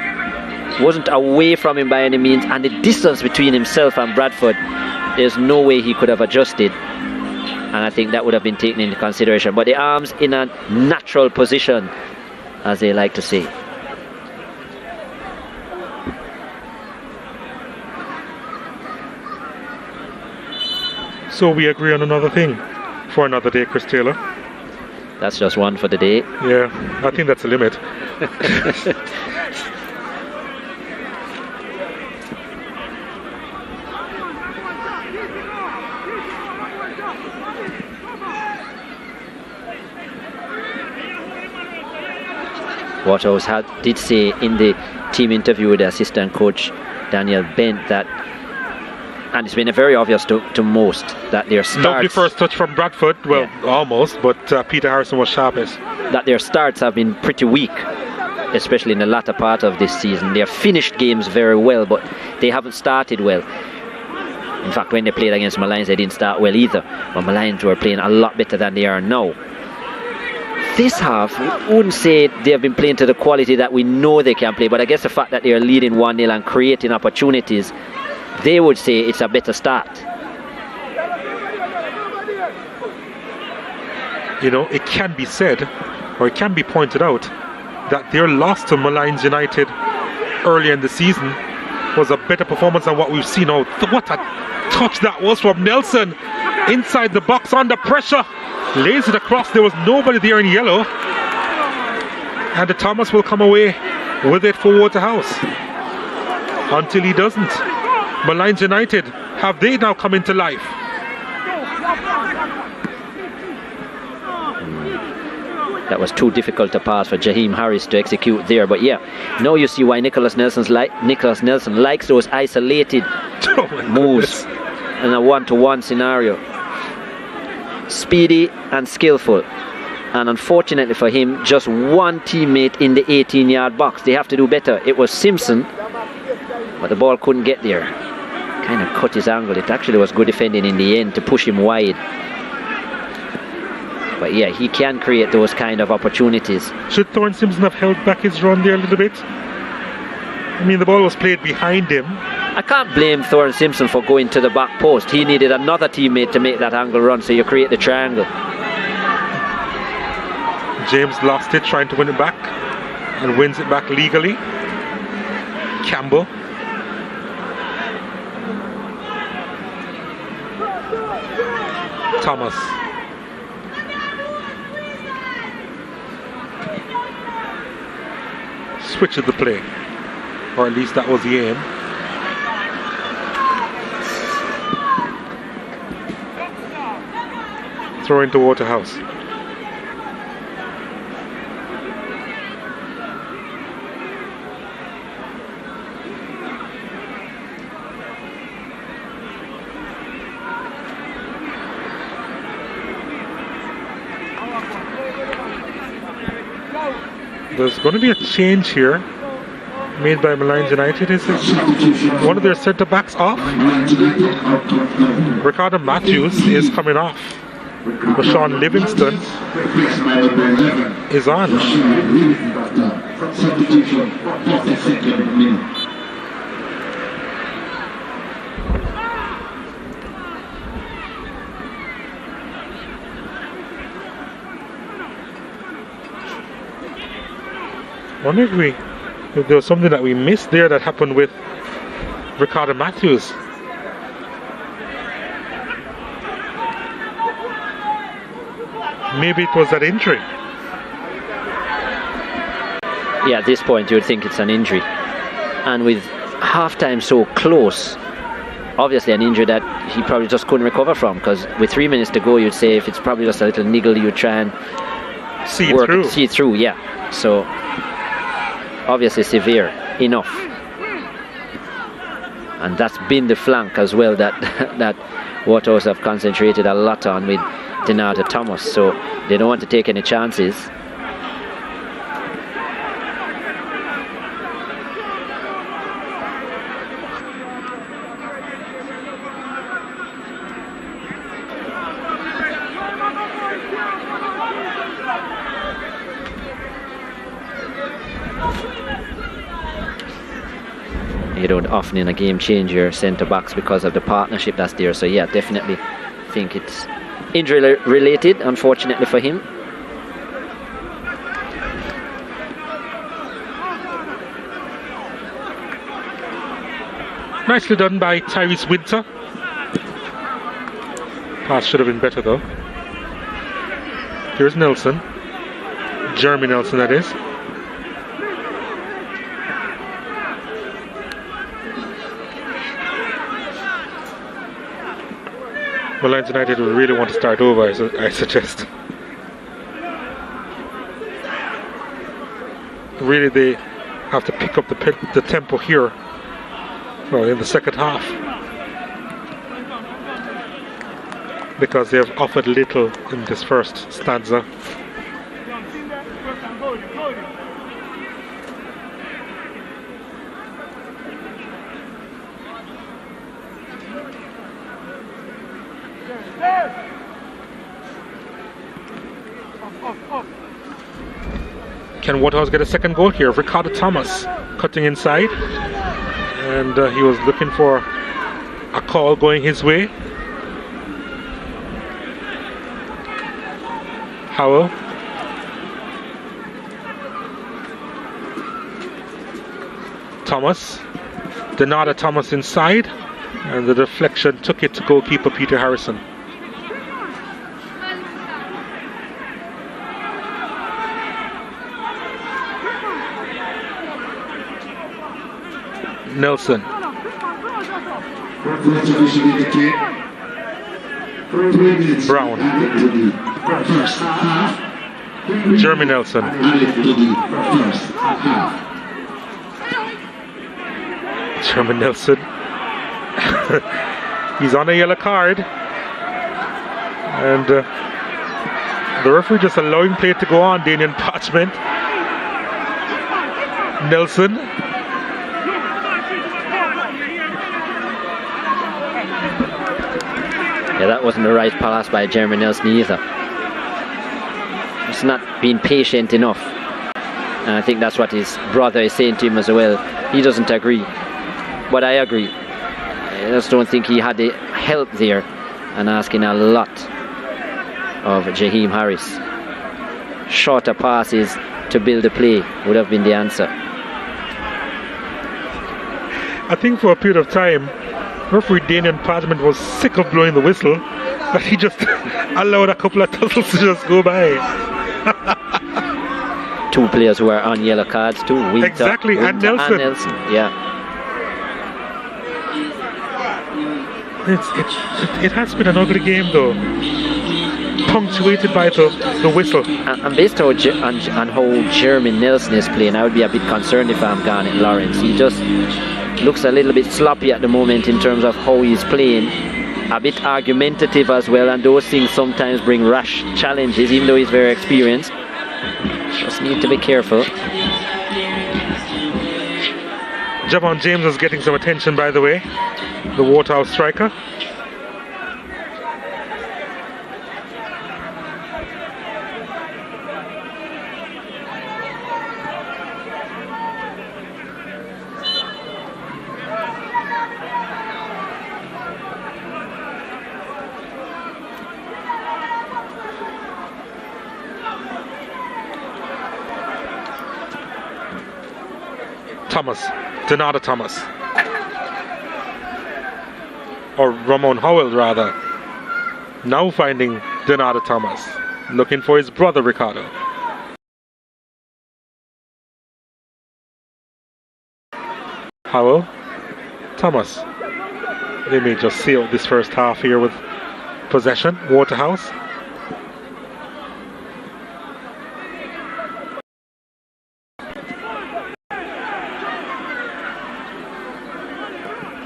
wasn't away from him by any means, and the distance between himself and Bradford, there's no way he could have adjusted, and I think that would have been taken into consideration. But the arms in a natural position, as they like to say. So we agree on another thing for another day, Chris Taylor. That's just one for the day. Yeah, I think that's the limit. Waterhouse did say in the team interview with the assistant coach Daniel Bent that, and it's been very obvious to most, that their starts... Lovely first touch from Bradford, well, yeah. Almost, but Peter Harrison was sharpest. That their starts have been pretty weak, especially in the latter part of this season. They have finished games very well, but they haven't started well. In fact, when they played against Molynes, they didn't start well either. But Molynes were playing a lot better than they are now. This half, we wouldn't say they have been playing to the quality that we know they can play, but I guess the fact that they are leading 1-0 and creating opportunities, they would say it's a better start. You know, it can be said, or it can be pointed out, that their loss to Molynes United earlier in the season was a better performance than what we've seen. Oh, what a touch that was from Nelson, inside the box under pressure. Lays it across. There was nobody there in yellow, and the Thomas will come away with it for Waterhouse until he doesn't. Molynes United, have they now come into life? That was too difficult a pass for Jaheim Harris to execute there, but yeah, now you see why Nicholas Nelson likes those isolated moves in a one-to-one scenario. Speedy and skillful, and unfortunately for him, just one teammate in the 18-yard box. They have to do better. It was Simpson, but the ball couldn't get there. Kind of cut his angle. It actually was good defending in the end to push him wide. But yeah, he can create those kind of opportunities. Should Thorne Simpson have held back his run there a little bit? I mean, the ball was played behind him. I can't blame Thorne Simpson for going to the back post. He needed another teammate to make that angle run, so you create the triangle. James lost it trying to win it back, and wins it back legally. Campbell. Thomas. Switches the play, or at least that was the aim. Throw into Waterhouse. There's going to be a change here made by Molynes United. Is it one of their centre backs off? Ricardo Matthews is coming off. Rashawn Livingston is on. I wonder if there was something that we missed there that happened with Ricardo Matthews. Maybe it was that injury. Yeah, at this point you would think it's an injury. And with halftime so close, obviously an injury that he probably just couldn't recover from, because with 3 minutes to go you'd say if it's probably just a little niggle you'd try and see it through, yeah. So obviously severe enough. And that's been the flank as well that that Waterhouse have concentrated a lot on with Denardo Thomas, so they don't want to take any chances. You don't often in a game change your centre backs because of the partnership that's there, so yeah, definitely think it's injury related, unfortunately for him. Nicely done by Tyrese Winter. Pass should have been better though. Here's Nelson. Jeremy Nelson, that is. Molynes United will really want to start over, I suggest. Really, they have to pick up the tempo here, well, in the second half, because they have offered little in this first stanza. Can Waterhouse get a second goal here? Ricardo Thomas cutting inside, and he was looking for a call going his way. Howell. Thomas. Denardo Thomas inside, and the deflection took it to goalkeeper Peter Harrison. Nelson. Brown. Jeremy Nelson. Jeremy Nelson. He's on a yellow card. And the referee just allowing play to go on, Daniel Parchment. Nelson. Yeah, that wasn't the right pass by Jeremy Nelson either. It's not being patient enough. And I think that's what his brother is saying to him as well. He doesn't agree. But I agree. I just don't think he had the help there, and asking a lot of Jaheim Harris. Shorter passes to build the play would have been the answer. I think for a period of time, referee Daniel Parchment was sick of blowing the whistle, that he just allowed a couple of tussles to just go by. Two players who are on yellow cards too. Winter, exactly, and Nelson. Yeah. It has been an ugly game though, punctuated by the whistle. And based on how Jeremy Nelson is playing, I would be a bit concerned if I'm Garnet Lawrence. He just looks a little bit sloppy at the moment in terms of how he's playing, a bit argumentative as well, and those things sometimes bring rash challenges, even though he's very experienced. Just need to be careful. Javon James is getting some attention, by the way, the Waterhouse striker. Donata Thomas, or Ramon Howell rather, now finding Donata Thomas, looking for his brother Ricardo. Howell, Thomas. They may just seal this first half here with possession. Waterhouse.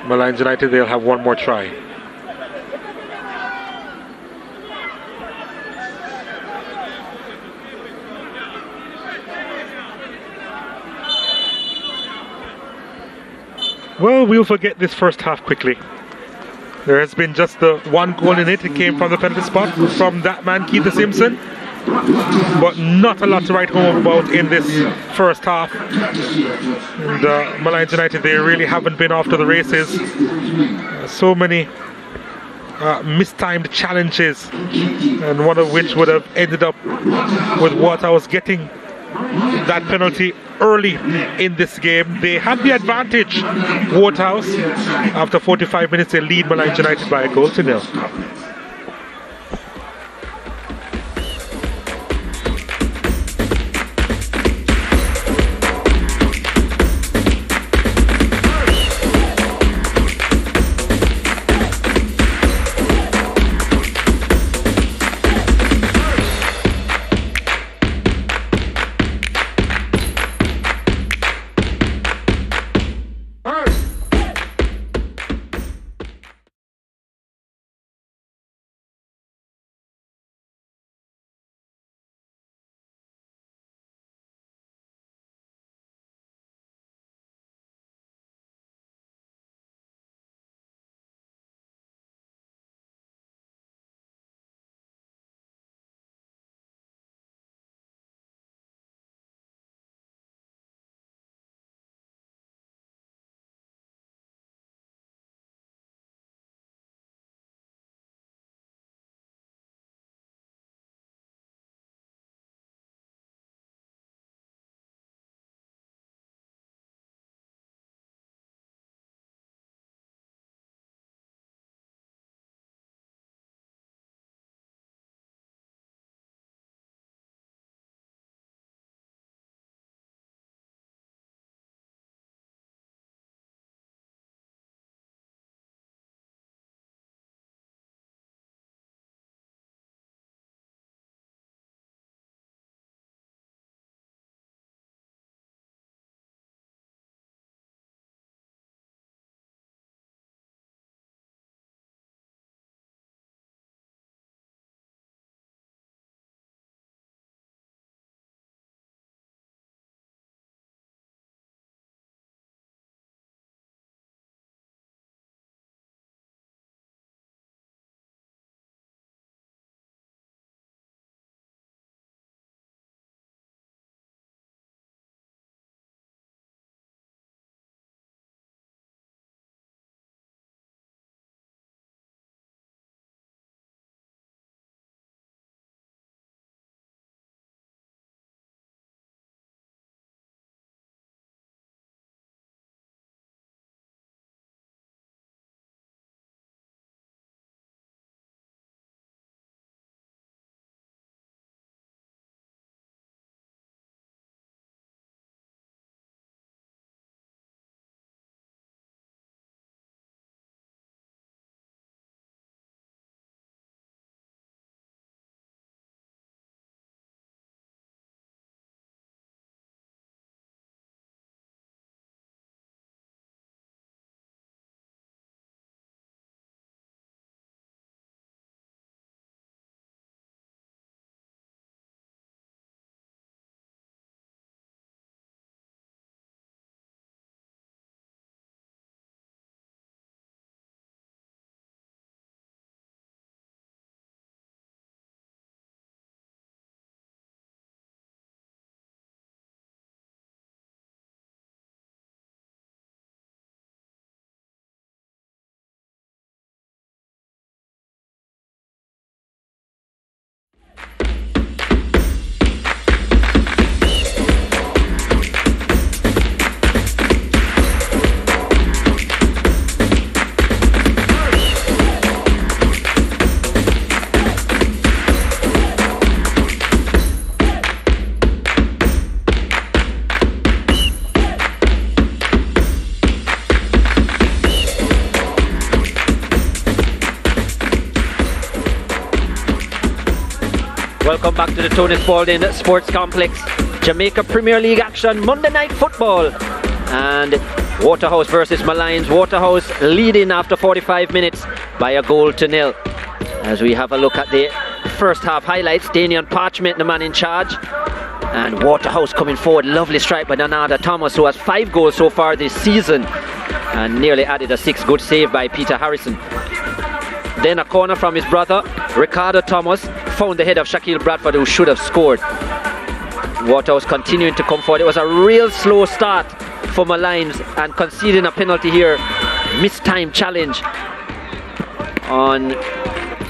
Molynes United, they'll have one more try. Well, we'll forget this first half quickly. There has been just the one goal in it. It came from the penalty spot from that man, Keith Simpson. But not a lot to write home about in this first half. And Molynes United, they really haven't been off to the races. So many mistimed challenges, and one of which would have ended up with Waterhouse getting that penalty early in this game. They have the advantage, Waterhouse. After 45 minutes, they lead Molynes United by a goal to nil. Welcome back to the Tony Spalding Sports Complex. Jamaica Premier League action, Monday Night Football. And Waterhouse versus Molynes. Waterhouse leading after 45 minutes by 1-0. As we have a look at the first half highlights, Daniel Parchment, the man in charge. And Waterhouse coming forward, lovely strike by Donada Thomas, who has 5 goals so far this season. And nearly added a 6th, good save by Peter Harrison. Then a corner from his brother, Ricardo Thomas, found the head of Shaquille Bradford, who should have scored. Waterhouse continuing to come forward. It was a real slow start for Molynes, and conceding a penalty here. Mistimed challenge on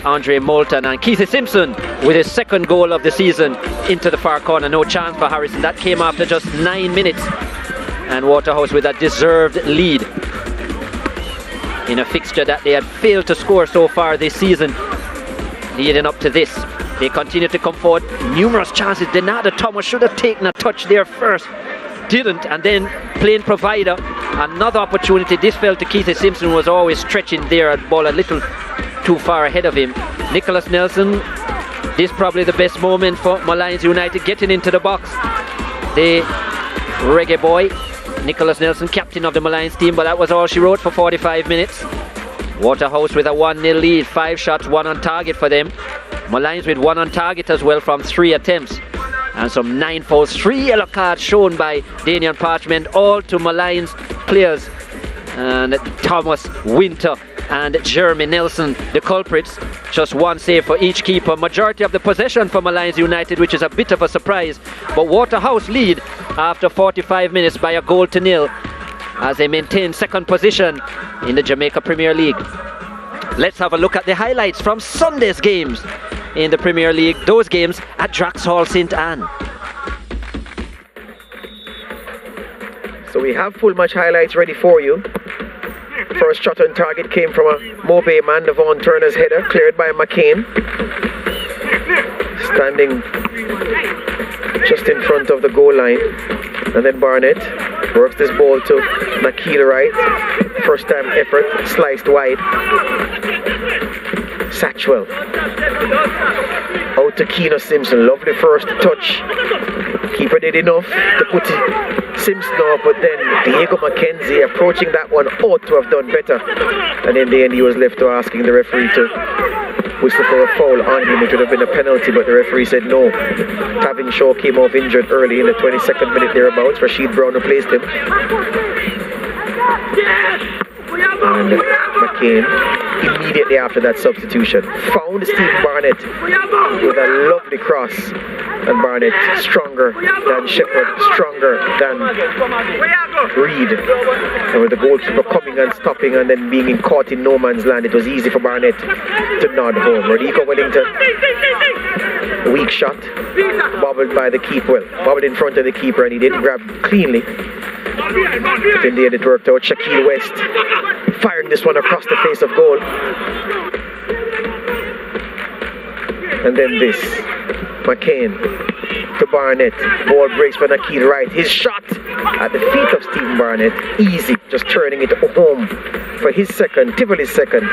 Andre Moulton, and Keithy Simpson with his 2nd goal of the season into the far corner. No chance for Harrison. That came after just 9 minutes, and Waterhouse with a deserved lead in a fixture that they had failed to score so far this season. Leading up to this, they continue to come forward. Numerous chances. Donada Thomas should have taken a touch there first, didn't, and then playing provider, another opportunity. This fell to Keithy Simpson, who was always stretching there at ball a little too far ahead of him. Nicholas Nelson, this probably the best moment for Molynes United, getting into the box. The reggae boy, Nicholas Nelson, captain of the Molynes team, but that was all she wrote for 45 minutes. Waterhouse with a 1-0 lead, 5 shots, 1 on target for them. Molynes with 1 on target as well from 3 attempts. And some 9 fouls, 3 yellow cards shown by Daniel Parchment, all to Molynes players. And Thomas, Winter and Jeremy Nelson, the culprits. Just 1 save for each keeper. Majority of the possession for Molynes United, which is a bit of a surprise. But Waterhouse lead after 45 minutes by 1-0 as they maintain 2nd position in the Jamaica Premier League. Let's have a look at the highlights from Sunday's games in the Premier League. Those games at Draxhall St. Anne. So we have full match highlights ready for you. First shot on target came from a Mobay man, Devon Turner's header, cleared by McCain. Standing just in front of the goal line. And then Barnett works this ball to Nakil Wright. First time effort, sliced wide. Satchwell. Out to Keena Simpson, lovely first touch. Keeper did enough to put Simpson off, but then Diego McKenzie approaching that one ought to have done better. And in the end he was left to asking the referee to whistle for a foul on him. It would have been a penalty, but the referee said no. Tavin Shaw came off injured early in the 22nd minute thereabouts. Rashid Brown replaced him. And McCain immediately after that substitution found Steve Barnett with a lovely cross, and Barnett stronger than Shepherd, stronger than Reed, and with the goalkeeper coming and stopping and then being caught in no man's land, it was easy for Barnett to nod home. Rodrigo Wellington, weak shot, bobbled by the keeper, well, bobbled in front of the keeper, and he didn't grab cleanly. But in the end it worked out. Shaquille West firing this one across the face of goal. And then this. McCain to Barnett. Ball breaks for Nakil Wright. His shot at the feet of Stephen Barnett. Easy. Just turning it home for his 2nd, Tivoli's 2nd.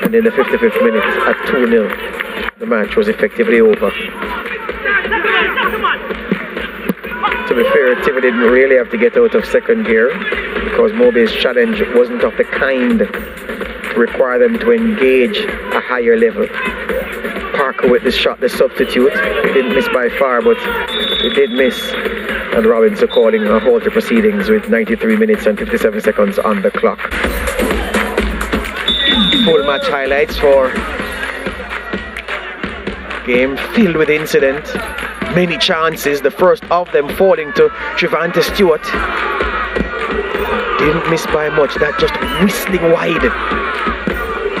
And in the 55th minute at 2-0, the match was effectively over. To be fair, Tivoli didn't really have to get out of 2nd gear because Mobay's challenge wasn't of the kind to require them to engage a higher level. Parker with this shot, the substitute. He didn't miss by far, but he did miss. And Robinson calling a halt to proceedings with 93 minutes and 57 seconds on the clock. Full match highlights for game filled with incident. Many chances, the first of them falling to Trevante Stewart. Didn't miss by much, that just whistling wide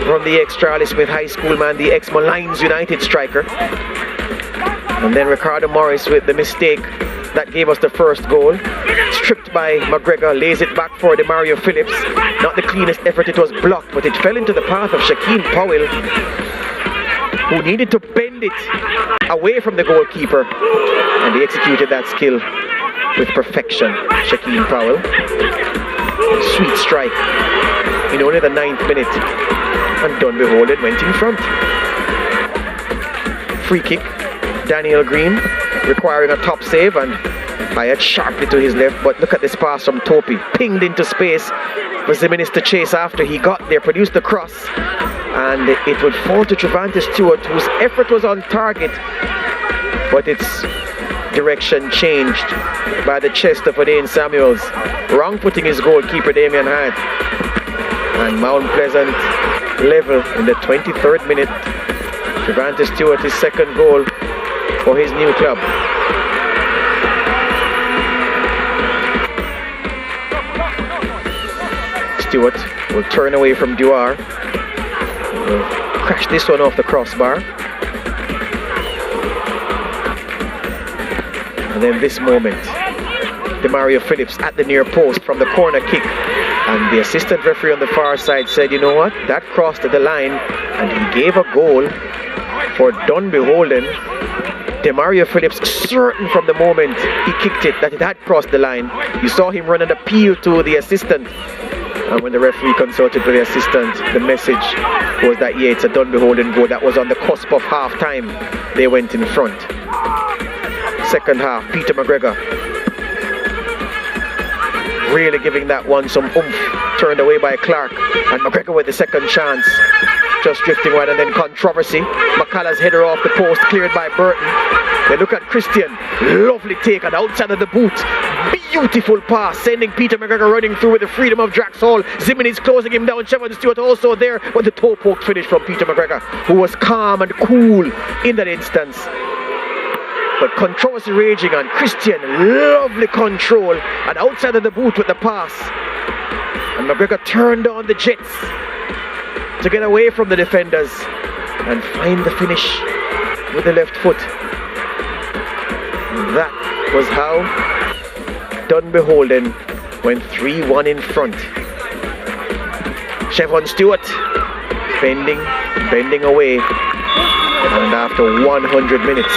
from the ex-Charlie Smith High School man, the ex-Molynes United striker. And then Ricardo Morris with the mistake that gave us the first goal. Stripped by McGregor, lays it back for Mario Phillips. Not the cleanest effort, it was blocked, but it fell into the path of Shaquille Powell, who needed to bend it away from the goalkeeper, and he executed that skill with perfection. Shaquille Powell, sweet strike in only the 9th minute, and Dunby Holden went in front. free kick. Daniel Green requiring a top save and fired sharply to his left, but look at this pass from Topi, pinged into space for Zimenez to chase after. He got there, produced the cross, and it would fall to Trevante Stewart, whose effort was on target, but its direction changed by the chest of Odain Samuels, wrong-footing his goalkeeper Damian Hyde. And Mount Pleasant level in the 23rd minute. Trevante Stewart, his second goal for his new club. Stewart will turn away from Duar. Will crash this one off the crossbar. And then this moment, Demario Phillips at the near post from the corner kick. And the assistant referee on the far side said, you know what, that crossed the line, and he gave a goal for Dunbeholden. Demario Phillips certain from the moment he kicked it that it had crossed the line. You saw him run an appeal to the assistant. And when the referee consulted with the assistant, the message was that, yeah, it's a Dunbeholden goal. That was on the cusp of half time. They went in front. Second half, Peter McGregor really giving that one some oomph. Turned away by Clark. And McGregor with the second chance. Just drifting wide, and then controversy. McCallum's header off the post, cleared by Burton. Then look at Christian. Lovely take on the outside of the boot. Beautiful pass, sending Peter McGregor running through with the freedom of Drax Hall. Zimenez closing him down. Trevante Stewart also there with the toe poke finish from Peter McGregor, who was calm and cool in that instance. But controversy raging on Christian. Lovely control and outside of the boot with the pass. And McGregor turned on the jets to get away from the defenders and find the finish with the left foot. That was how Dunbeholden went 3-1 in front. Chevron Stewart bending away, and after 100 minutes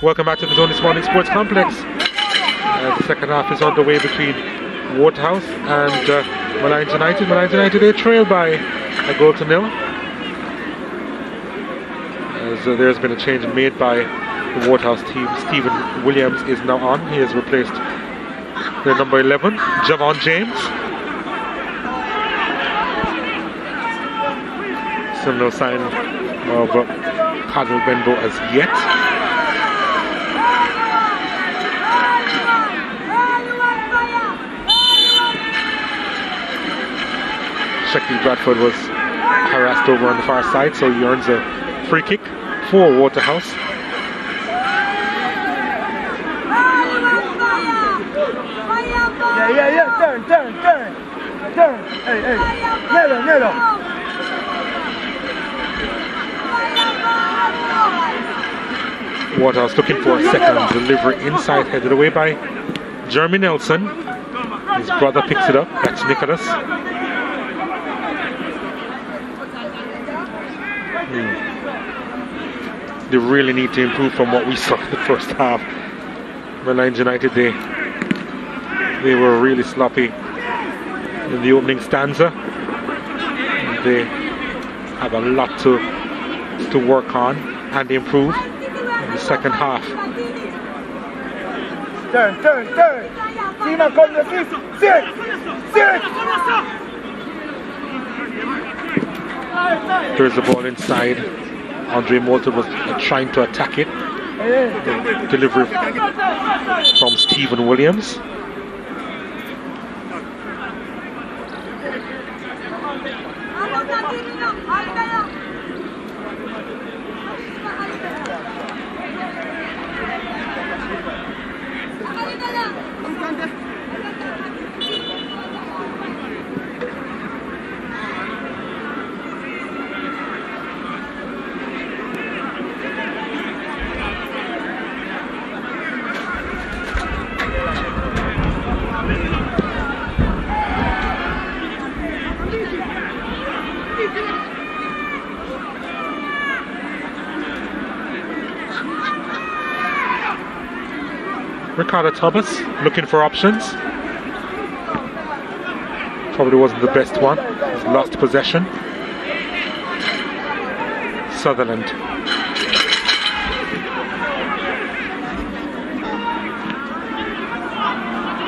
Welcome back to the Tony Morning Sports Complex. The second half is underway between Waterhouse and Molynes United. Molynes United, they trail by a goal to nil. As there's been a change made by the Waterhouse team. Stephen Williams is now on. He has replaced the number 11, Javon James. Still no sign of Padel Benbow as yet. Shakil Bradford was harassed over on the far side, so he earns a free kick for Waterhouse. Yeah, turn. Hey, Nelo. Waterhouse looking for a second delivery inside, headed away by Jeremy Nelson. His brother picks it up. That's Nicholas. They really need to improve from what we saw in the first half. Molynes United, they were really sloppy in the opening stanza. They have a lot to work on and improve in the second half. Turn. Tima, come to this. Sit. There's the ball inside. Andre Moulton was trying to attack it. The delivery from Stephen Williams. Ricardo Thomas looking for options. Probably wasn't the best one. He's lost possession. Sutherland.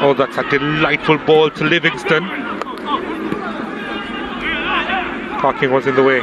Oh, that's a delightful ball to Livingston. Parking was in the way.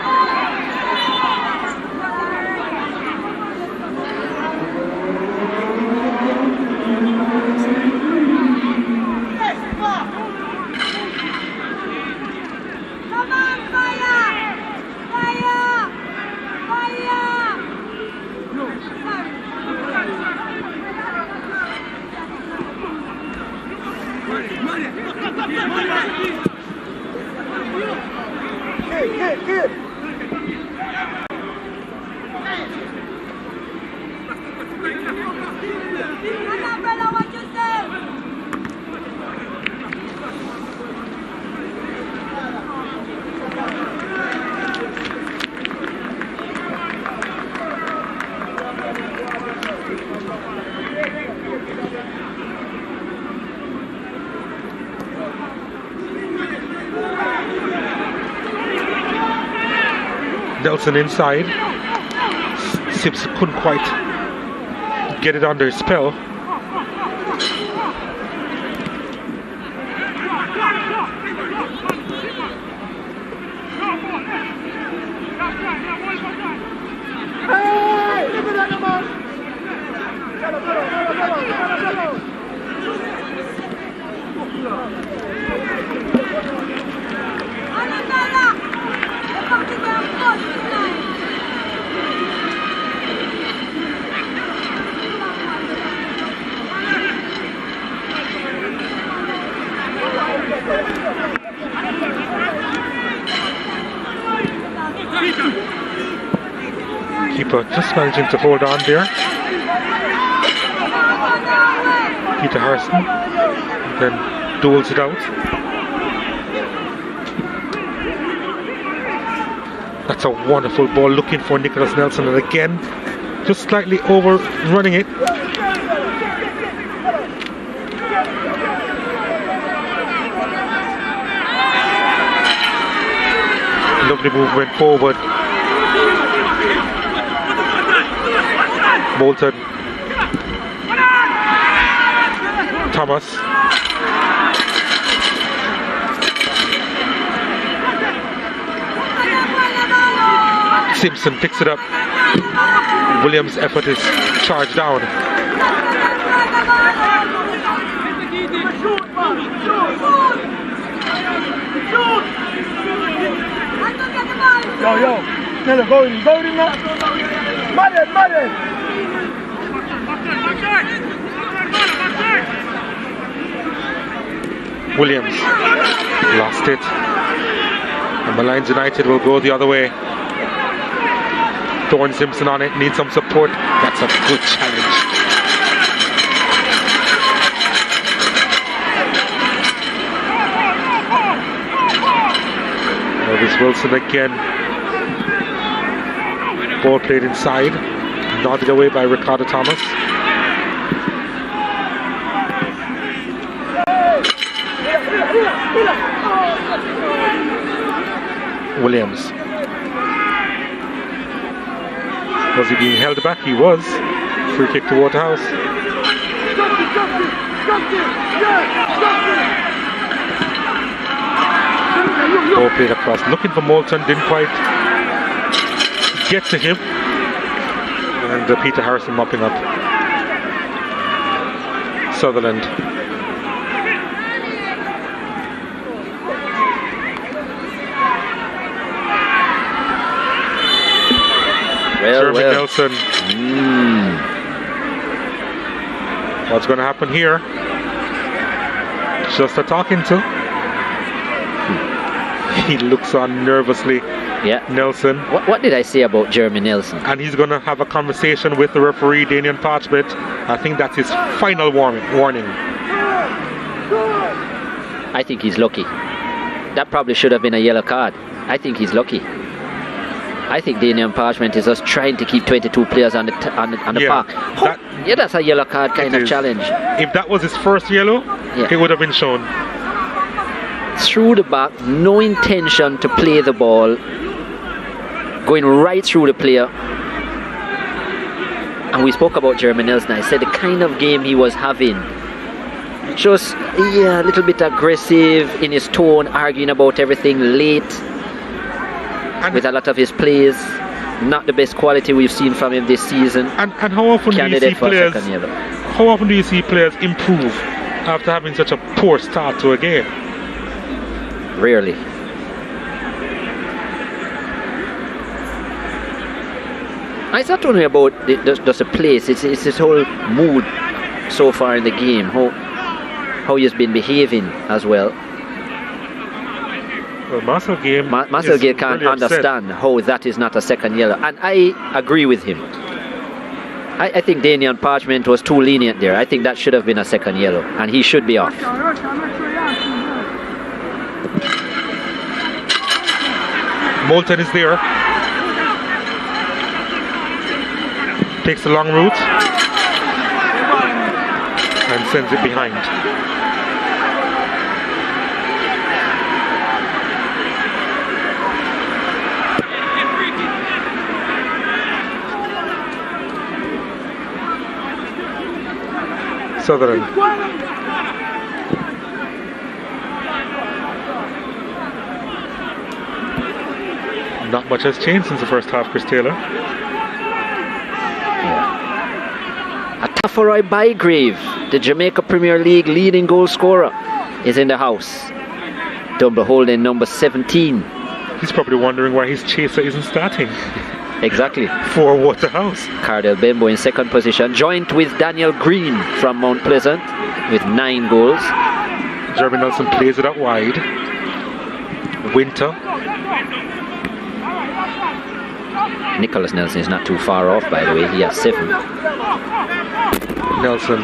Nelson inside. Sips couldn't quite get it under his spell. Keeper just managing to hold on there. Peter Harrison then doles it out. That's a wonderful ball looking for Nicholas Nelson, and again just slightly overrunning it. Lovely movement forward. Bolton. Thomas. Simpson picks it up. Williams' effort is charged down. Yo, Nella, go in now. Madden. Williams lost it. And Molynes United will go the other way. Thorne Simpson on it, needs some support. That's a good challenge. Elvis Wilson again. Ball played inside, nodded away by Ricardo Thomas. Williams. Was he being held back? He was. Free kick to Waterhouse. Ball played across, looking for Moulton, didn't quite get to him. And Peter Harrison mopping up. Sutherland. Jeremy Nelson. What's going to happen here? Just a talking to. He looks on nervously. Yeah. Nelson. What did I say about Jeremy Nelson? And he's going to have a conversation with the referee, Daniel Parchment. I think that's his final warning. I think he's lucky. That probably should have been a yellow card. I think he's lucky. I think Daniel Parchment is just trying to keep 22 players on the park. That's a yellow card kind of challenge. If that was his first yellow, it would have been shown. Through the back, no intention to play the ball, going right through the player. And we spoke about Jeremy Nelson. I said the kind of game he was having, just a little bit aggressive in his tone, arguing about everything late. And with a lot of his plays, not the best quality we've seen from him this season. And how often do you see players? How often do you see players improve after having such a poor start to a game? Rarely. It's not only about just a place. It's this whole mood so far in the game. How he's been behaving as well. Well, Marcel Gay can't understand how that is not a second yellow, and I agree with him. I think Daniel Parchment was too lenient there. I think that should have been a second yellow, and he should be off. Moulton is there. Takes the long route and sends it behind. Sutherland. Not much has changed since the first half, Chris Taylor. A Tafaroy Bygrave, the Jamaica Premier League leading goal scorer, is in the house. Double holding number 17. He's probably wondering why his chaser isn't starting. Exactly. For Waterhouse. Cardell Bembo in second position, joint with Daniel Green from Mount Pleasant with 9 goals. Jeremy Nelson plays it out wide. Winter. Nicholas Nelson is not too far off, by the way. He has 7. Nelson.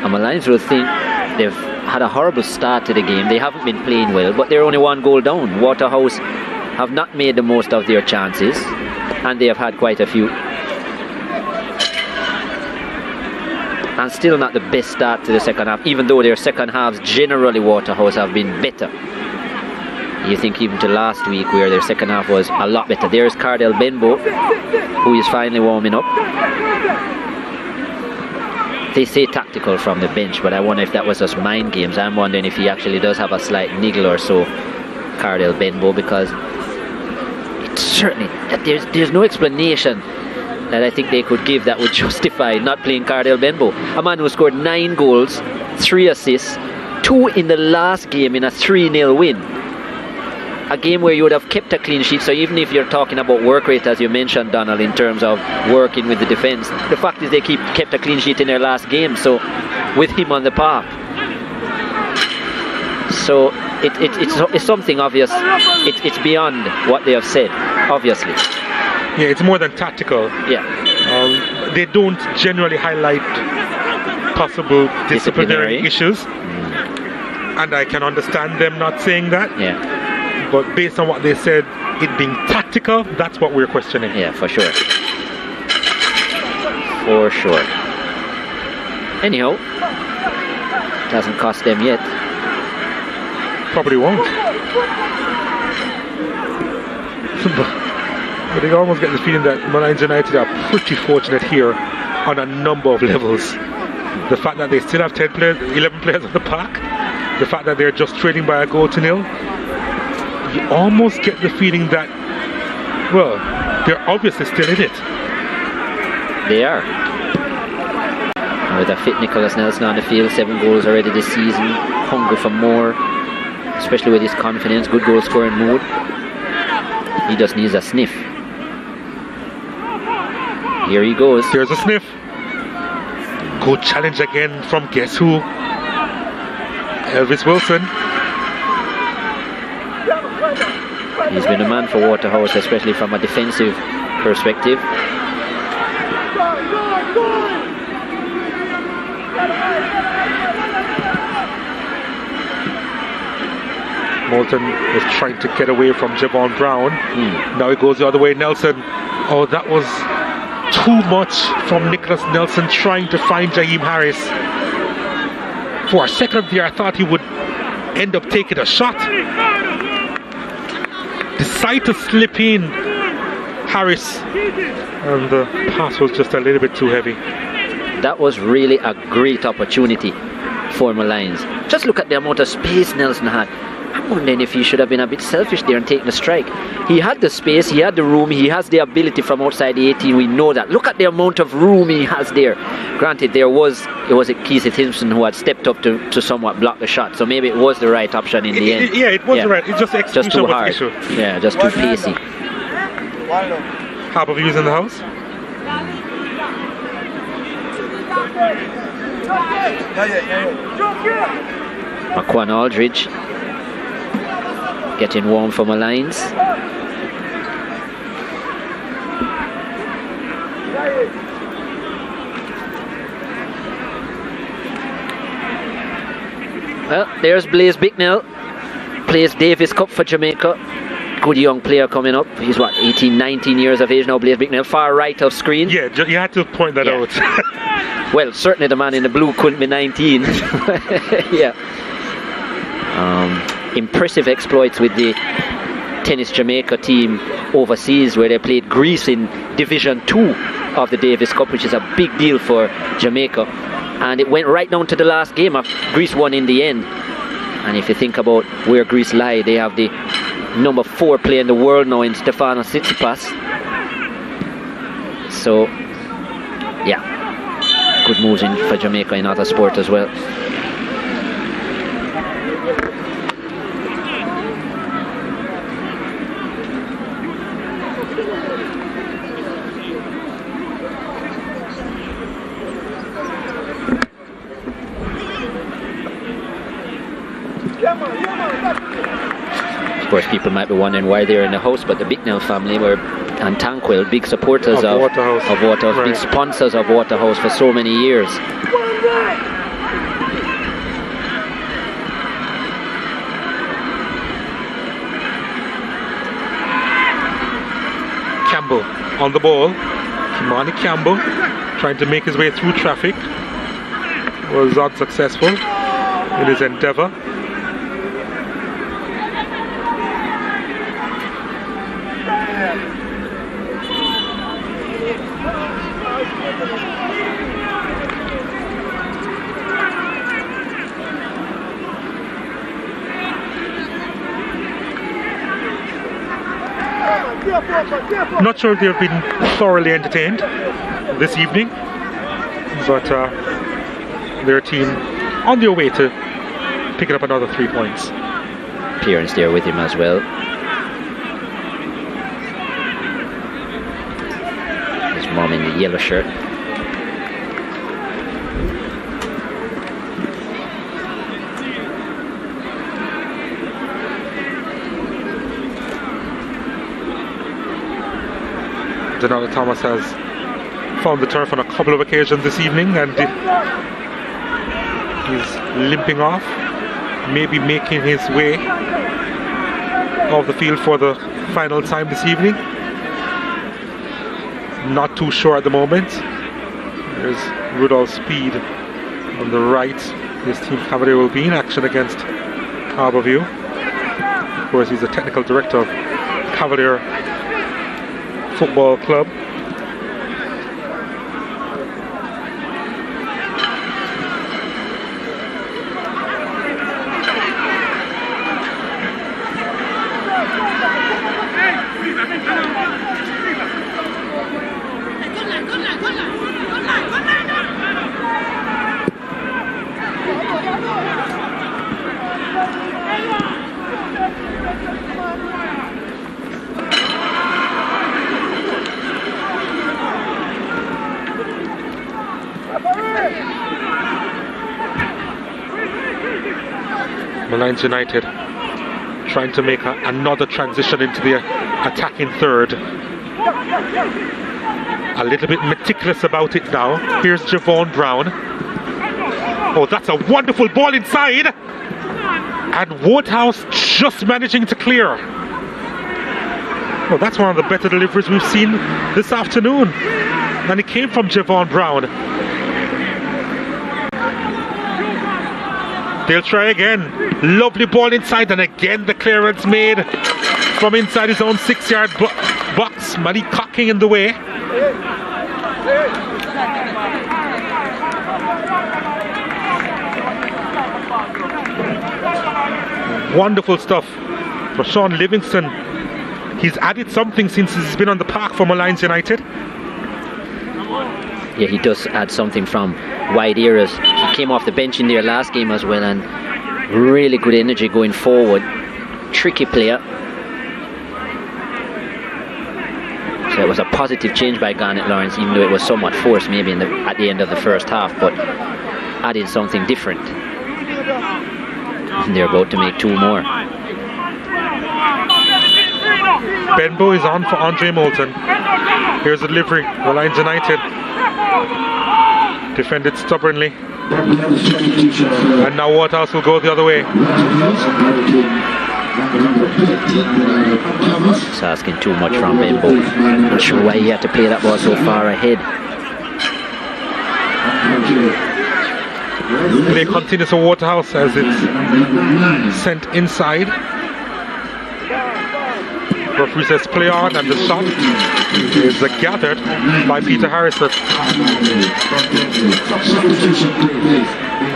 And Molynes will think they've had a horrible start to the game. They haven't been playing well, but they're only 1 goal down. Waterhouse have not made the most of their chances, and they have had quite a few. And still not the best start to the second half, even though their second halves generally, Waterhouse, have been better. You think even to last week where their second half was a lot better. There's Cardell Benbow, who is finally warming up. They say tactical from the bench, but I wonder if that was just mind games. I'm wondering if he actually does have a slight niggle or so, Cardell Benbow, because it's certainly, there's no explanation that I think they could give that would justify not playing Cardell Benbow. A man who scored 9 goals, 3 assists, 2 in the last game in a 3-0 win. A game where you would have kept a clean sheet. So even if you're talking about work rate, as you mentioned, Donald, in terms of working with the defence, the fact is they kept a clean sheet in their last game, so with him on the park. So it's something obvious. It's beyond what they have said, obviously. Yeah, it's more than tactical. Yeah. They don't generally highlight possible disciplinary issues. And I can understand them not saying that. Yeah. But based on what they said, it being tactical, that's what we're questioning. Yeah, for sure. For sure. Anyhow, it hasn't cost them yet. Probably won't. But they almost get the feeling that Molynes United are pretty fortunate here on a number of levels. The fact that they still have 11 players on the park, the fact that they're just trailing by a goal to nil, you almost get the feeling that, well, they're obviously still in it. They are. And with a fit Nicholas Nelson on the field, 7 goals already this season, hunger for more, especially with his confidence, good goal scoring mood. He just needs a sniff. Here he goes. There's a sniff. Good challenge again from guess who? Elvis Wilson. He's been a man for Waterhouse, especially from a defensive perspective. Moulton was trying to get away from Javon Brown. Now it goes the other way. Nelson. Oh, that was too much from Nicholas Nelson trying to find Jaheim Harris. For a second there, I thought he would end up taking a shot. Decide to slip in Harris, and the pass was just a little bit too heavy. That was really a great opportunity for Molynes. Just look at the amount of space Nelson had. I'm wondering if he should have been a bit selfish there and taken a strike. He had the space, he had the room, he has the ability from outside the 18, we know that. Look at the amount of room he has there. Granted, it was Keith Simpson who had stepped up to somewhat block the shot, so maybe it was the right option in the end. Yeah, it was the right. It's just execution just too was hard. the issue. Yeah, just too pacey. Harbour View's in the house. Maquan Aldridge getting warm for Molynes. Well, there's Blaise Bicknell, plays Davis Cup for Jamaica. Good young player coming up. He's what, 18, 19 years of age now, Blaise Bicknell, far right of screen. Yeah, you had to point that out. Well, certainly the man in the blue couldn't be 19. Yeah. Impressive exploits with the Tennis Jamaica team overseas, where they played Greece in Division 2 of the Davis Cup, which is a big deal for Jamaica. And it went right down to the last game. Greece won in the end. And if you think about where Greece lie, they have the number 4 player in the world now in Stefanos Tsitsipas. So, yeah, good moves in for Jamaica in other sport as well. Of course, people might be wondering why they're in the house, but the Bicknell family and Tanquil, big supporters of Waterhouse, right. Big sponsors of Waterhouse for so many years. Campbell on the ball. Kimani Campbell trying to make his way through traffic. Was unsuccessful in his endeavour. Not sure if they've been thoroughly entertained this evening, but their team on their way to picking up another 3 points. Appearance there with him as well. His mom in the yellow shirt. Donald Thomas has found the turf on a couple of occasions this evening, and he's limping off, maybe making his way off the field for the final time this evening. Not too sure at the moment. There's Rudolph Speed on the right. His team Cavalier will be in action against Harbourview. Of course, he's the technical director of Cavalier Football Club. Molynes United trying to make another transition into the attacking third. A little bit meticulous about it now. Here's Javon Brown. Oh, that's a wonderful ball inside. And Waterhouse just managing to clear. Well, that's one of the better deliveries we've seen this afternoon. And it came from Javon Brown. They'll try again. Lovely ball inside, and again the clearance made from inside his own 6-yard box. Malik Cocking in the way. Wonderful stuff for Sean Livingston. He's added something since he's been on the park for Molynes United. Yeah, he does add something from wide areas. He came off the bench in their last game as well, and really good energy going forward. Tricky player. So it was a positive change by Garnet Lawrence, even though it was somewhat forced maybe at the end of the first half, but added something different. And they're about to make 2 more. Benbow is on for Andre Moulton. Here's the delivery. Molynes United defended stubbornly. And now Waterhouse will go the other way. It's asking too much from Benbow. Not sure why he had to play that ball so far ahead. Play continues for Waterhouse as it's sent inside. Referee says play on, and the shot is gathered by Peter Harrison.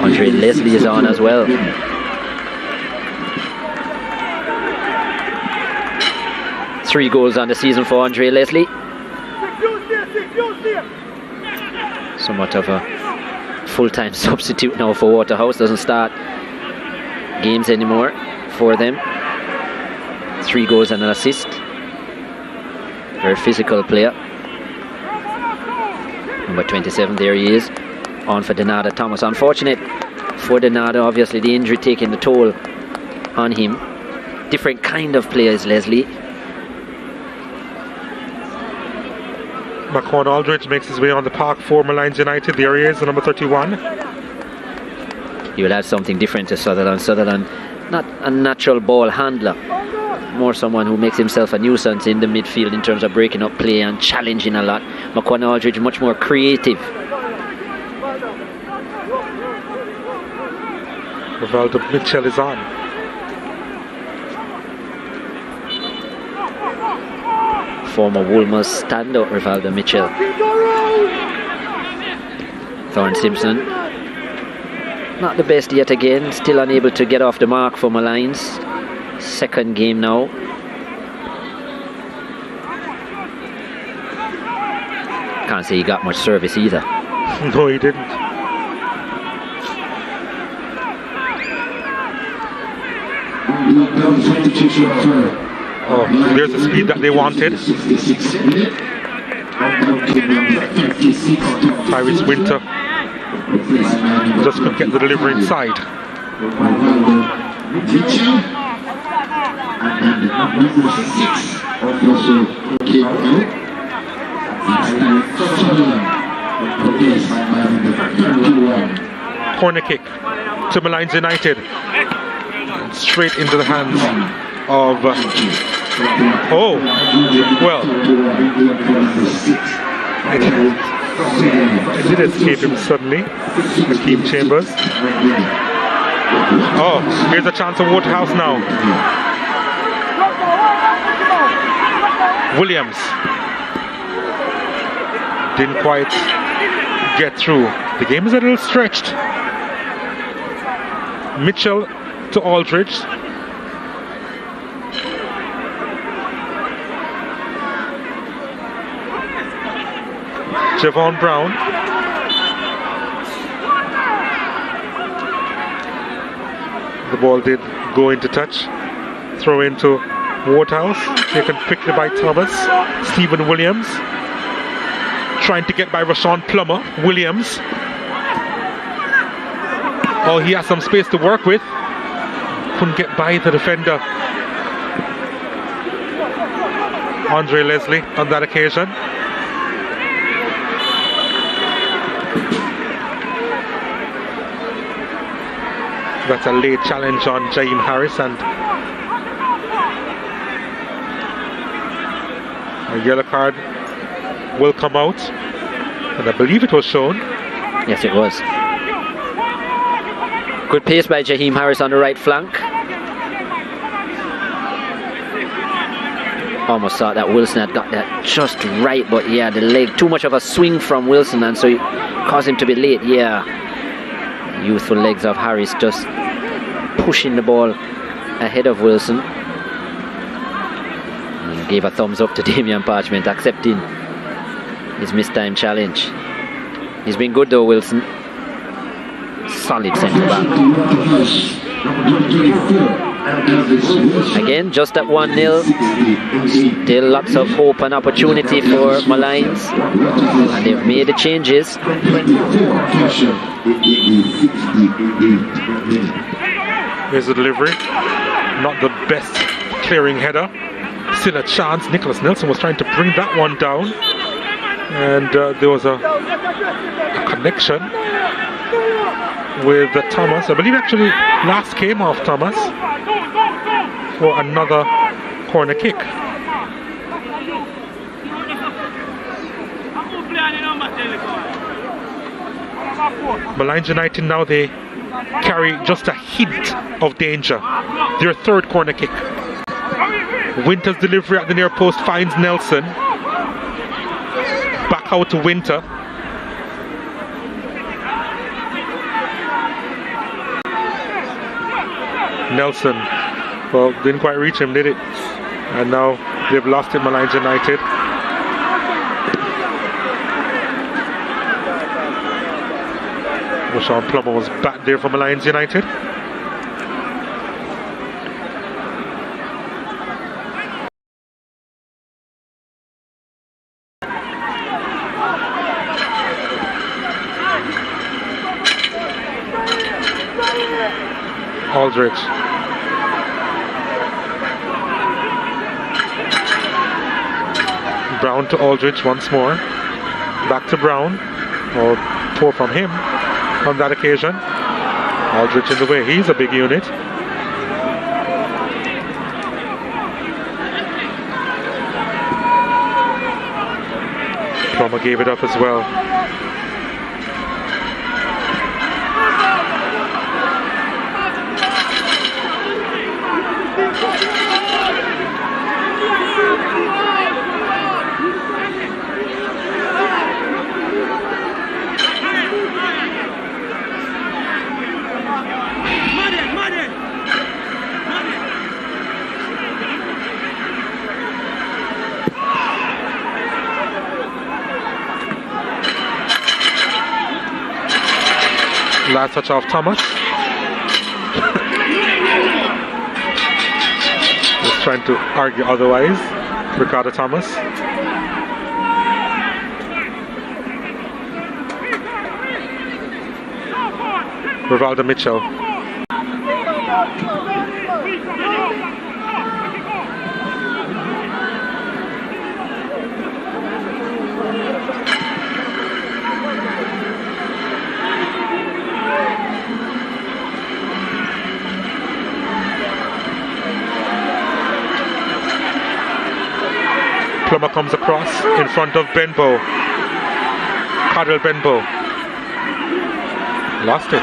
Andre Leslie is on as well. Three goals on the season for Andre Leslie. Somewhat of a full-time substitute now for Waterhouse. Doesn't start games anymore for them. 3 goals and an assist. Very physical player. Number 27, there he is. On for Donada Thomas. Unfortunate for Donada, obviously the injury taking the toll on him. Different kind of player is Leslie. Macorn Aldridge makes his way on the park for Molynes United. There he is, the number 31. He will add something different to Sutherland. Sutherland, not a natural ball handler. more someone who makes himself a nuisance in the midfield in terms of breaking up play and challenging a lot. McQuan Aldridge much more creative. Rivaldo Mitchell is on. Former Wolmer's standout Rivaldo Mitchell. Thorne Simpson, not the best yet again, still unable to get off the mark for Molynes. Second game now. Can't say he got much service either. No, he didn't. Oh, there's the speed that they wanted. Tyrese Winter just couldn't get the delivery inside. Corner kick to Molynes United. And straight into the hands of oh well, it did escape him suddenly. Hakeem Chambers. Oh, here's a chance of Waterhouse now. Williams didn't quite get through. The game is a little stretched. Mitchell to Aldridge. Javon Brown. The ball did go into touch. Throw into Waterhouse. Taken quickly by Thomas. Stephen Williams. Trying to get by Rashawn Plummer. Williams. Oh, he has some space to work with. Couldn't get by the defender. Andre Leslie on that occasion. That's a late challenge on Jaheim Harris, and a yellow card will come out, and I believe it was shown. Yes, it was. Good pace by Jaheim Harris on the right flank. Almost thought that Wilson had got that just right, but yeah, the leg, too much of a swing from Wilson, and so it caused him to be late. Yeah, youthful legs of Harris just pushing the ball ahead of Wilson. And gave a thumbs up to Damian Parchment, accepting his mistime challenge. He's been good though, Wilson. Solid centre back. Again, just at 1-0. Still lots of hope and opportunity for Molynes, and they've made the changes. Here's the delivery. Not the best clearing header. Still a chance. Nicholas Nelson was trying to bring that one down, and there was a connection with Thomas. I believe actually last came off Thomas for another corner kick. Molynes United now, they carry just a hint of danger. Their third corner kick. Winter's delivery at the near post finds Nelson. Back out to Winter. Nelson, well, didn't quite reach him, did it? And now they've lost it, Molynes United. Rashawn Plummer was back there for Molynes United. Aldridge. Brown to Aldridge once more. Back to Brown. Or poor from him on that occasion. Aldridge in the way. He's a big unit. Plummer gave it up as well. Last touch off Thomas. Just trying to argue otherwise. Ricardo Thomas. Rivaldo Mitchell. Plummer comes across in front of Benbow. Cadwell Benbow. Lost it.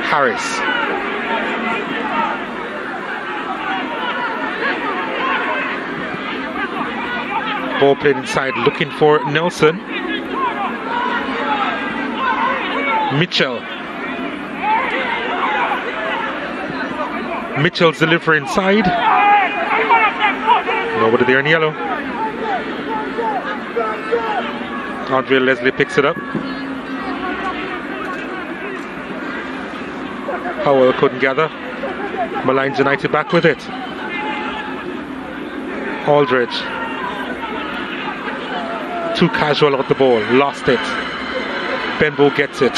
Harris. Ball played inside, looking for Nelson. Mitchell. Mitchell's delivery inside. Nobody there in yellow. Andre Leslie picks it up. Howell couldn't gather. Molynes United back with it. Aldridge. Too casual out the ball. Lost it. Benbow gets it.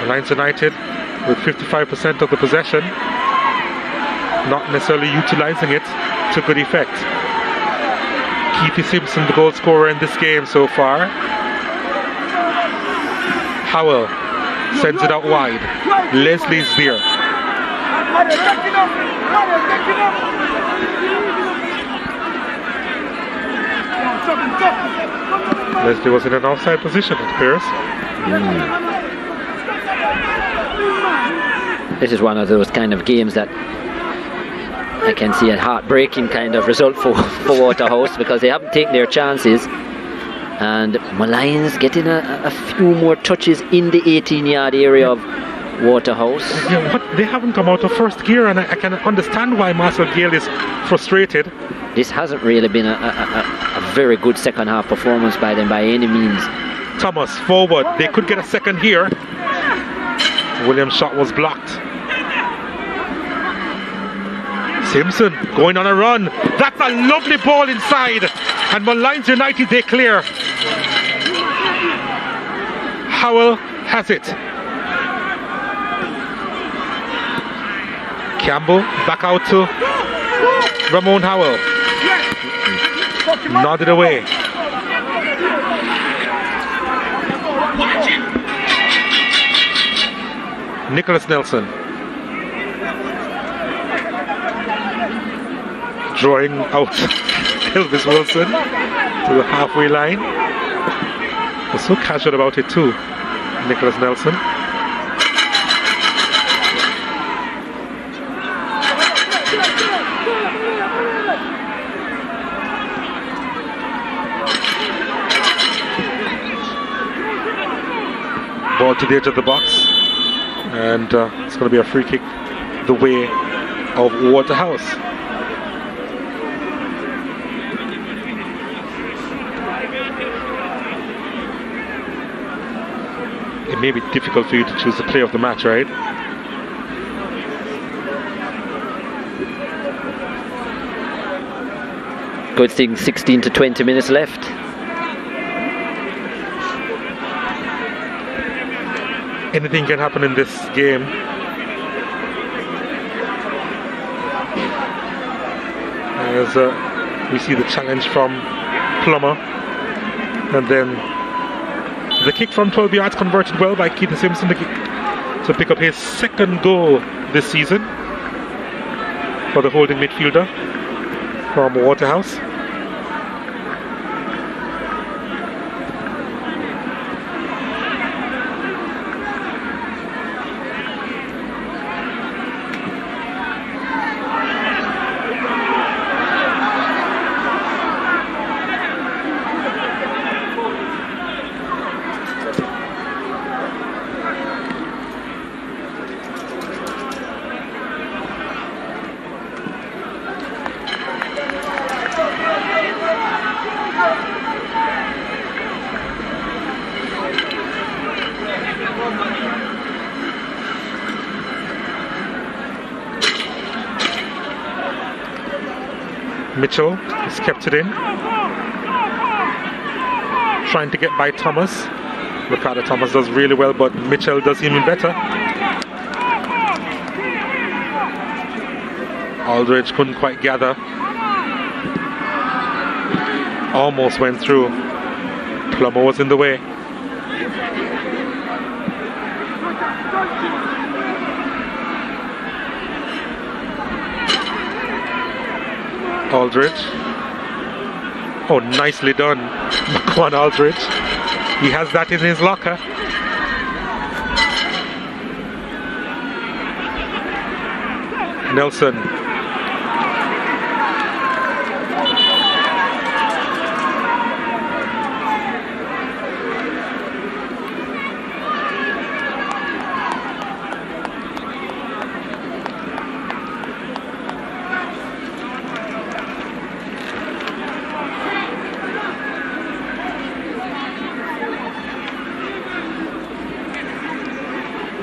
Molynes United with 55% of the possession, not necessarily utilizing it to good effect. Keithy Simpson, the goal scorer in this game so far. Howell sends it out wide. Leslie's there. Leslie was in an offside position, it appears. This is one of those kind of games that I can see a heartbreaking kind of result for Waterhouse, because they haven't taken their chances, and Molynes getting a few more touches in the 18-yard area of Waterhouse. Yeah, but they haven't come out of first gear, and I can understand why Marcel Gale is frustrated. This hasn't really been a very good second half performance by them by any means. Thomas forward, they could get a second here. Williams' shot was blocked. Simpson going on a run. That's a lovely ball inside, and Molynes United, they clear. Howell has it. Campbell back out to Ramon Howell. Nodded away. Nicholas Nelson drawing out Elvis Wilson to the halfway line. Was so casual about it too, Nicholas Nelson. Ball to the edge of the box, and it's going to be a free kick the way of Waterhouse. It may be difficult for you to choose the player of the match, right? Good thing 16 to 20 minutes left. Anything can happen in this game. As we see the challenge from Plummer, and then The kick from 12 yards converted well by Keith Simpson to pick up his second goal this season for the holding midfielder from Waterhouse. Mitchell has kept it in, trying to get by Thomas. Ricardo Thomas does really well, but Mitchell does even better. Aldridge couldn't quite gather. Almost went through. Plummer was in the way. Aldridge. Oh, nicely done. Come on, Aldridge. He has that in his locker. Nelson.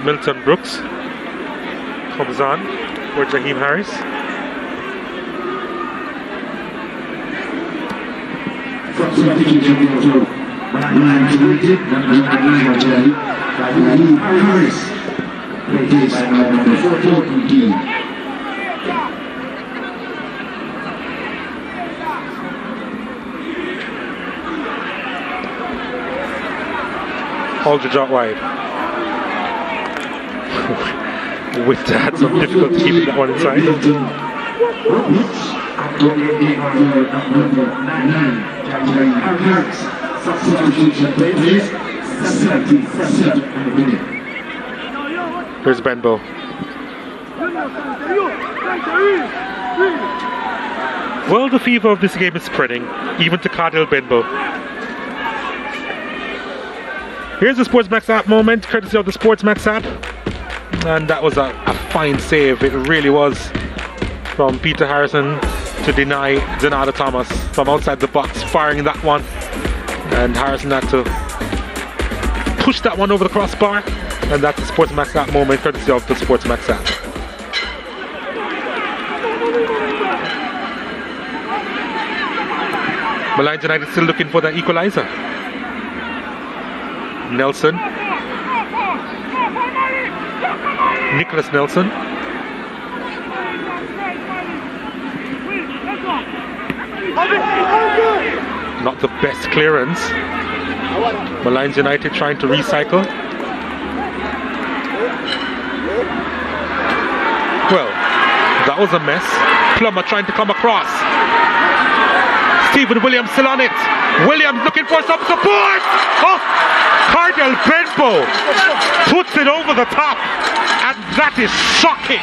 Milton Brooks comes on for Jaheim Harris. Aldridge out wide. With that, some difficulty keeping that one inside. Here's Benbow. Well, the fever of this game is spreading, even to Cardell Benbow. Here's the Sportsmax app moment, courtesy of the Sportsmax app. And that was a fine save, it really was, from Peter Harrison to deny Donaldo Thomas from outside the box, firing that one. And Harrison had to push that one over the crossbar. And that's the Sportsmax app moment, courtesy of the Sportsmax app. Molynes United still looking for that equalizer. Nelson. Nicholas Nelson. Not the best clearance. Molynes United trying to recycle. Well, that was a mess. Plummer trying to come across. Stephen Williams still on it. Williams looking for some support. Oh, Cardell Benbow puts it over the top. And that is shocking.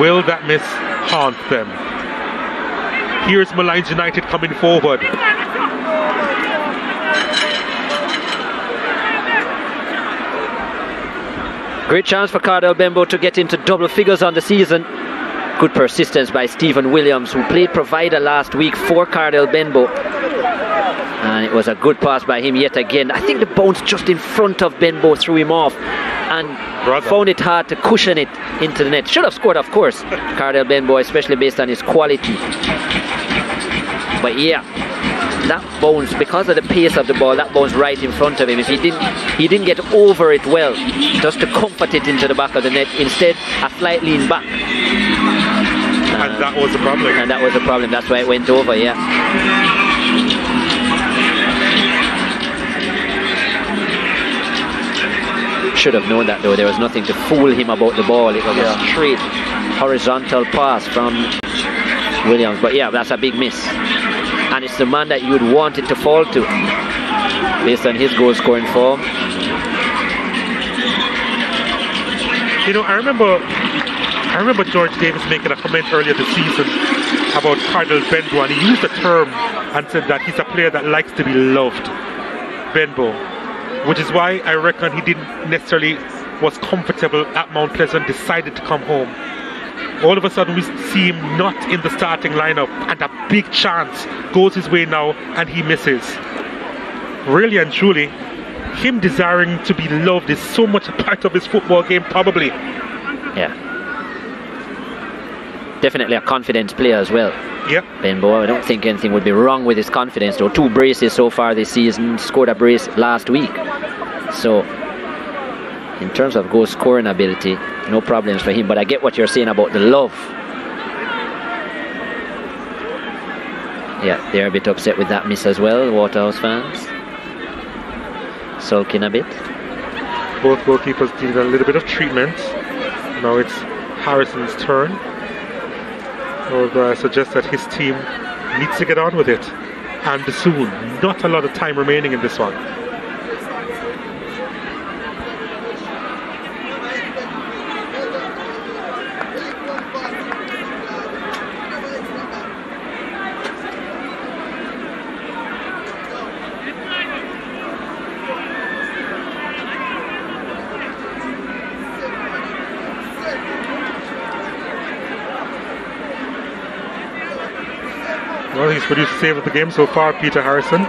Will that miss haunt them? Here's Molynes United coming forward. Great chance for Cardell Benbow to get into double figures on the season. Good persistence by Stephen Williams, who played provider last week for Cardell Benbow. And it was a good pass by him yet again. I think the bounce just in front of Benbow threw him off. and found it hard to cushion it into the net. Should have scored, of course, Cardell Benbow, especially based on his quality. But yeah, that bounce, because of the pace of the ball, that bounce right in front of him. If he didn't get over it well, just to comfort it into the back of the net. Instead, a slight lean back. And that was the problem. And that was the problem. That's why it went over, yeah. Should have known that though. There was nothing to fool him about the ball. It was a straight horizontal pass from Williams. But yeah, that's a big miss. And it's the man that you would want it to fall to based on his goal scoring form. You know, I remember George Davis making a comment earlier this season about Cardell Benbow, and he used the term and said that he's a player that likes to be loved. Benbow, which is why I reckon he didn't necessarily was comfortable at Mount Pleasant, decided to come home. All of a sudden we see him not in the starting lineup, and a big chance goes his way now and he misses. Really and truly, him desiring to be loved is so much a part of his football game, probably. Yeah. Definitely a confidence player as well. Yep. Benbow, I don't think anything would be wrong with his confidence though. 2 braces so far this season, scored a brace last week. So, in terms of goal scoring ability, no problems for him. But I get what you're saying about the love. Yeah, they're a bit upset with that miss as well, Waterhouse fans. Sulking a bit. Both goalkeepers needed a little bit of treatment. Now it's Harrison's turn. Although I suggest that his team needs to get on with it, and soon. Not a lot of time remaining in this one. Well, he's produced a save of the game so far, Peter Harrison.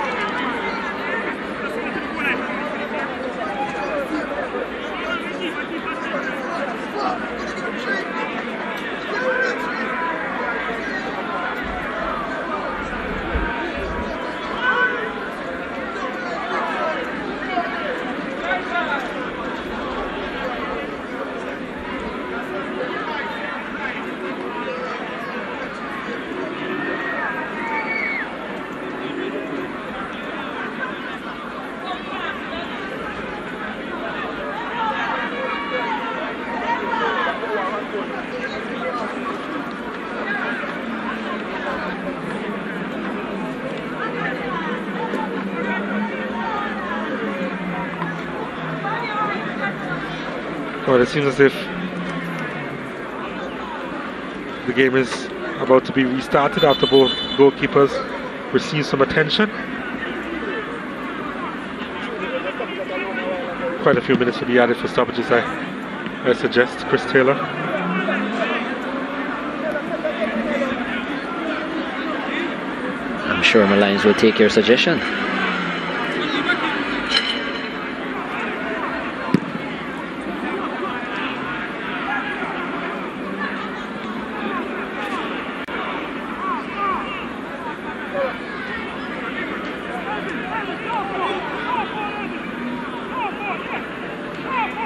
Well, it seems as if the game is about to be restarted after both goalkeepers receive some attention. Quite a few minutes to be added for stoppages, I suggest, Chris Taylor. I'm sure Molynes will take your suggestion.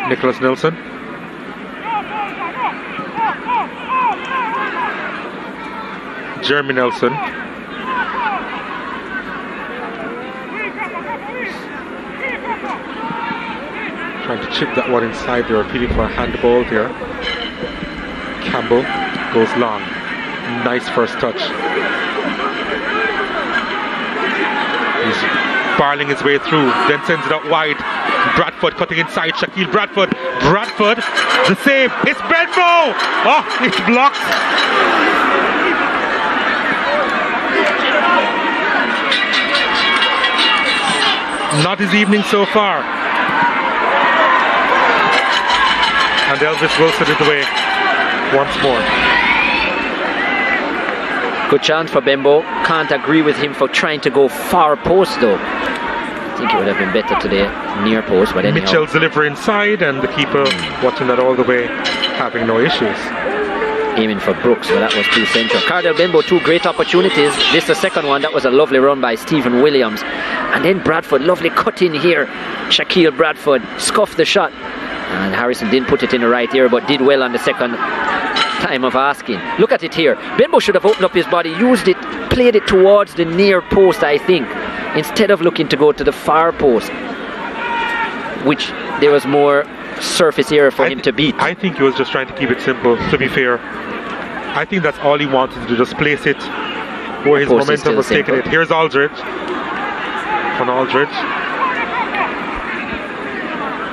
Nicholas Nelson. Jeremy Nelson. Trying to chip that one inside. They're appealing for a handball there. Campbell goes long. Nice first touch. He's barreling his way through, then sends it out wide. Bradford cutting inside. Shaquille Bradford. Bradford, the save. It's Benbow. Oh, it's blocked. Not his evening so far. And Elvis Wilson is away once more. Good chance for Benbow. Can't agree with him for trying to go far post though. think it would have been better today, near post, but anyhow. Mitchell's delivery inside, and the keeper watching that all the way, having no issues. Aiming for Brooks, but that was too central. Cardell Bembo, 2 great opportunities. This the second one. That was a lovely run by Stephen Williams. And then Bradford, lovely cut in here. Shaquille Bradford scuffed the shot. And Harrison didn't put it in the right ear, but did well on the second time of asking. Look at it here. Bembo should have opened up his body, used it, played it towards the near post, I think, instead of looking to go to the far post, which there was more surface area for him to beat. I think he was just trying to keep it simple, to be fair. I think that's all he wanted to do, just place it where his momentum was taking it. Here's Aldridge. On Aldridge.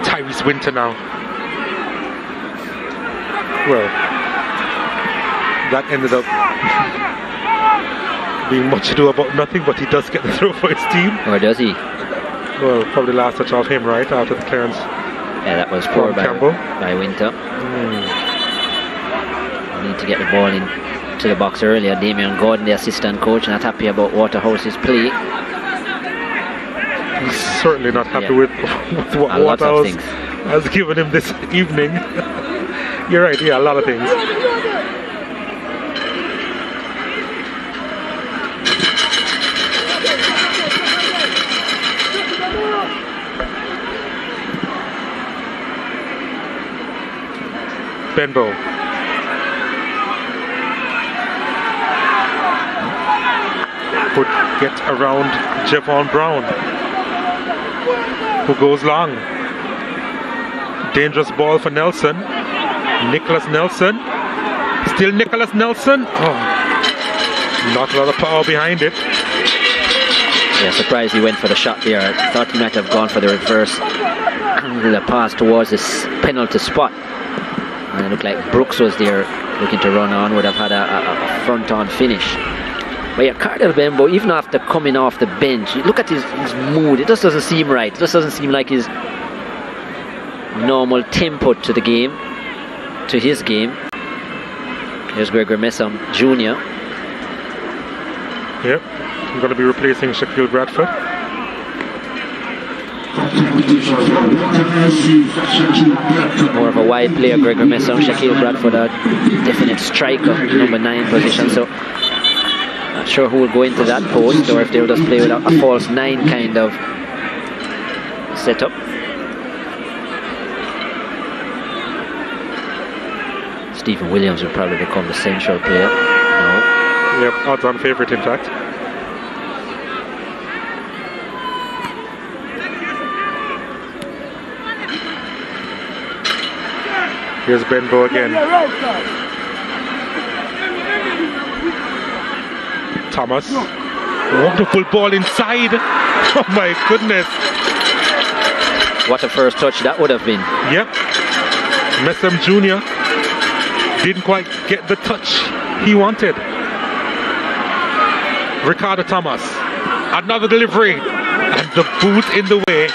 Tyrese Winter now. Well, that ended up being much ado about nothing, but he does get the throw for his team. Or does he? Well, probably last touch off him, right, after the clearance. Yeah, that was poor by Winter. Need to get the ball into the box earlier. Damian Gordon, the assistant coach, not happy about Waterhouse's play. He's certainly not happy with what Waterhouse has given him this evening. You're right, yeah, a lot of things. Benbow. Could get around Javon Brown, who goes long. Dangerous ball for Nelson. Nicholas Nelson. Still Nicholas Nelson. Oh, not a lot of power behind it. Yeah, surprised he went for the shot there. I thought he might have gone for the reverse angle pass towards this penalty spot. And it looked like Brooks was there looking to run on, would have had a front-on finish. But yeah, Cardell Bembo, even after coming off the bench, you look at his mood, it just doesn't seem right. It just doesn't seem like his normal tempo to the game, to his game. Here's Gregory Messam Jr. Yep, I'm going to be replacing Shaquille Bradford. More of a wide player, Gregory Messam. Shaquille Bradford, a definite striker, number 9 position. So not sure who will go into that post, or if they will just play with a false 9 kind of setup. Stephen Williams will probably become the central player. No. Yep, odds-on favourite, in fact. Here's Benbow again. Thomas. Wonderful ball inside. Oh my goodness. What a first touch that would have been. Yep. Messam Jr. didn't quite get the touch he wanted. Ricardo Thomas. Another delivery. And the boot in the way.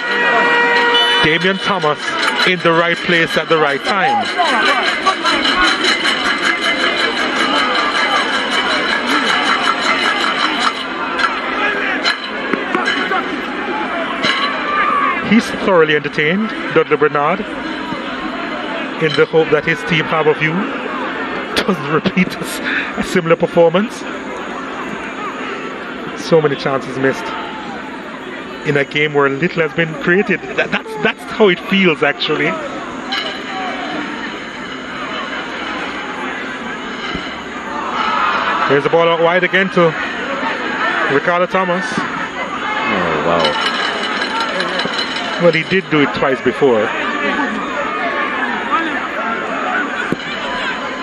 Damian Thomas in the right place at the right time. He's thoroughly entertained, Dudley Bernard, in the hope that his team have a view doesn't repeat a similar performance. So many chances missed in a game where little has been created. That's how it feels, actually. Here's the ball out wide again to Ricardo Thomas. Oh, wow. Well, he did do it twice before.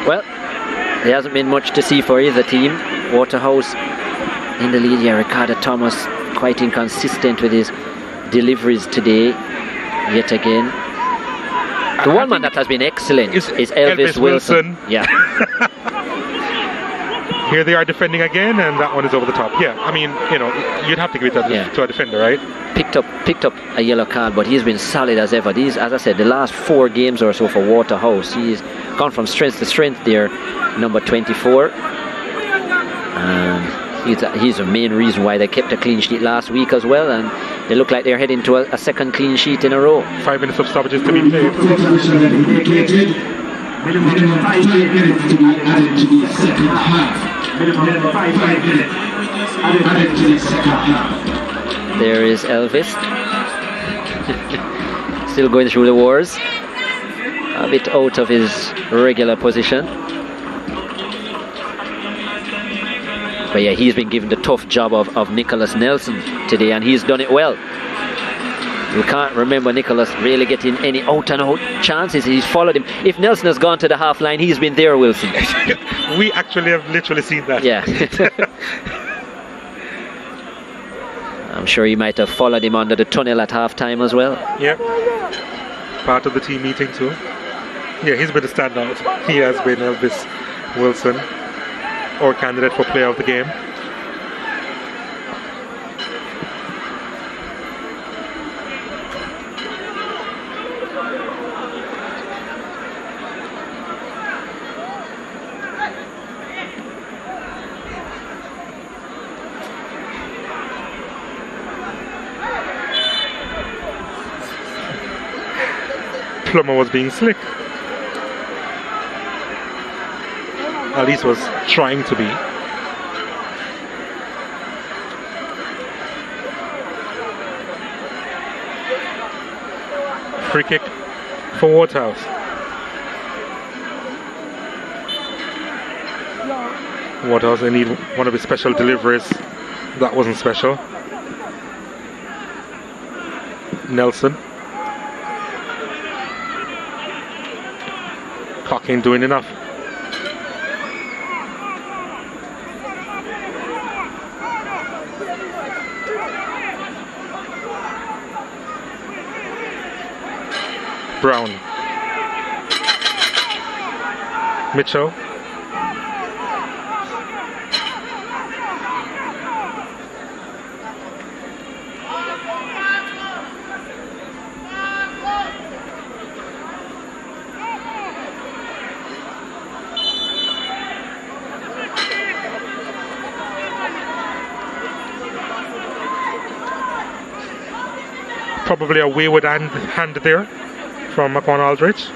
Well, there hasn't been much to see for either team. Waterhouse in the lead here. Ricardo Thomas quite inconsistent with his deliveries today, yet again. The one man that has been excellent is Elvis Wilson. Yeah. Here they are defending again, and that one is over the top. Yeah, I mean, you know, you'd have to give it to a defender, right? Picked up a yellow card, but he's been solid as ever. These, as I said, the last 4 games or so for Waterhouse, he's gone from strength to strength there, number 24. And he's a main reason why they kept a clean sheet last week as well, and They look like they're heading to a second clean sheet in a row. 5 minutes of stoppages to be played. Minimum 5 minutes to be added to the second half. Minimum 5 minutes added to the second half. There is Elvis. Still going through the wars. A bit out of his regular position. But yeah, he's been given the tough job of Nicholas Nelson today, and he's done it well. You can't remember Nicholas really getting any out-and-out chances. He's followed him. If Nelson has gone to the half line, he's been there, Wilson. We actually have literally seen that. Yeah. I'm sure he might have followed him under the tunnel at half-time as well. Yep. Part of the team meeting too. Yeah, he's been a standout. He has been Elvis Wilson, our candidate for player of the game. Plummer was being slick. At least was trying to be. Free kick for Waterhouse. Waterhouse, they need one of his special deliveries. That wasn't special. Nelson. Cock ain't doing enough. Brown. Mitchell. Probably a wayward hand there from McCon Aldridge.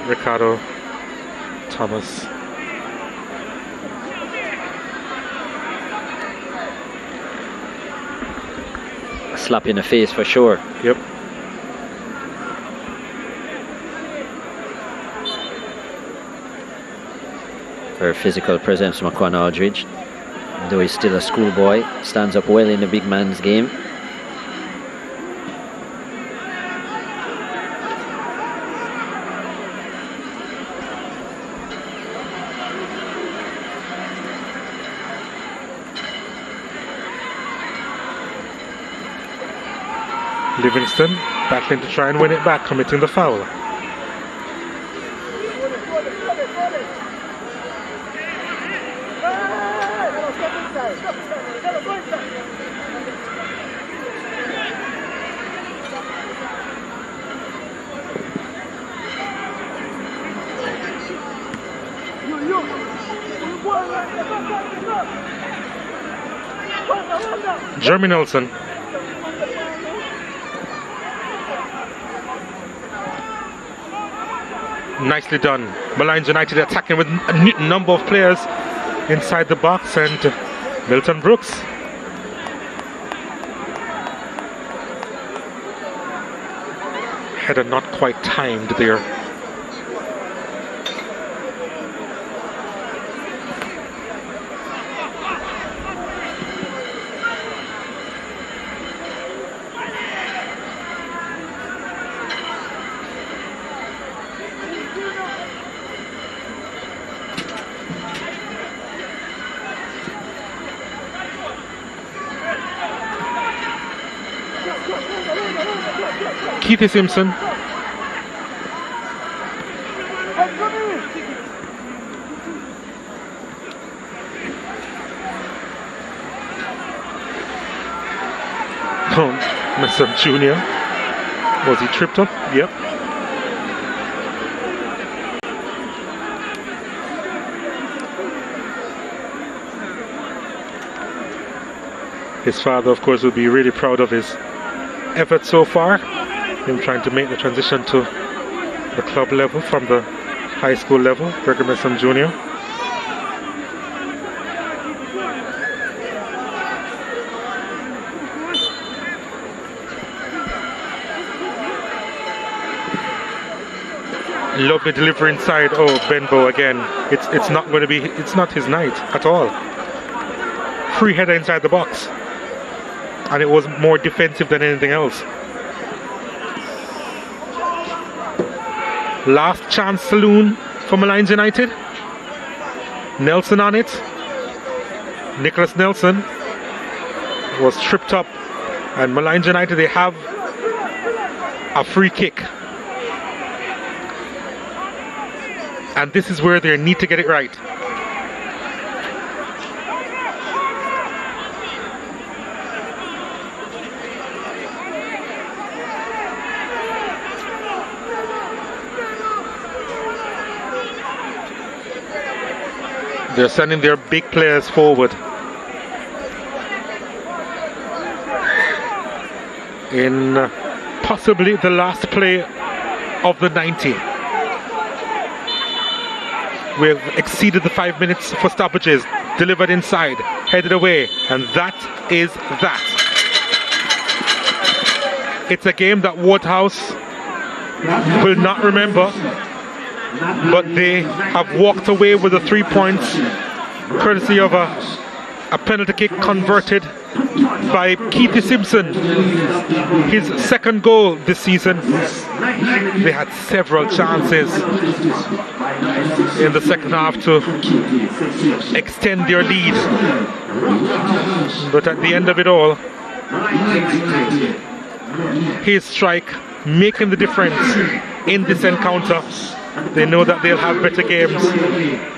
Ricardo Thomas. A slap in the face for sure. Yep. Very physical presence from McCon Aldridge. Though he's still a schoolboy, stands up well in the big man's game. Livingston battling to try and win it back, committing the foul. Jeremy Nelson. Nicely done. Molynes United attacking with a number of players inside the box, and Milton Brooks. Header not quite timed there. Keith Simpson. Mr. Junior. Was he tripped up? Yep. His father, of course, will be really proud of his effort so far. Him trying to make the transition to the club level from the high school level, Brigham Young Junior. Lovely delivery inside. Oh, Benbow again. It's not going to be. It's not his night at all. Free header inside the box, and it was more defensive than anything else. Last chance saloon for Molynes United. Nelson on it. Nicholas Nelson was tripped up, and Molynes United, they have a free kick. And this is where they need to get it right. They're sending their big players forward. In possibly the last play of the 90. We've exceeded the 5 minutes for stoppages. Delivered inside, headed away, and that is that. It's a game that Waterhouse will not remember, but they have walked away with the 3 points courtesy of a penalty kick converted by Keithy Simpson, his second goal this season. They had several chances in the second half to extend their lead, but at the end of it all, his strike making the difference in this encounter. They know that they'll have better games.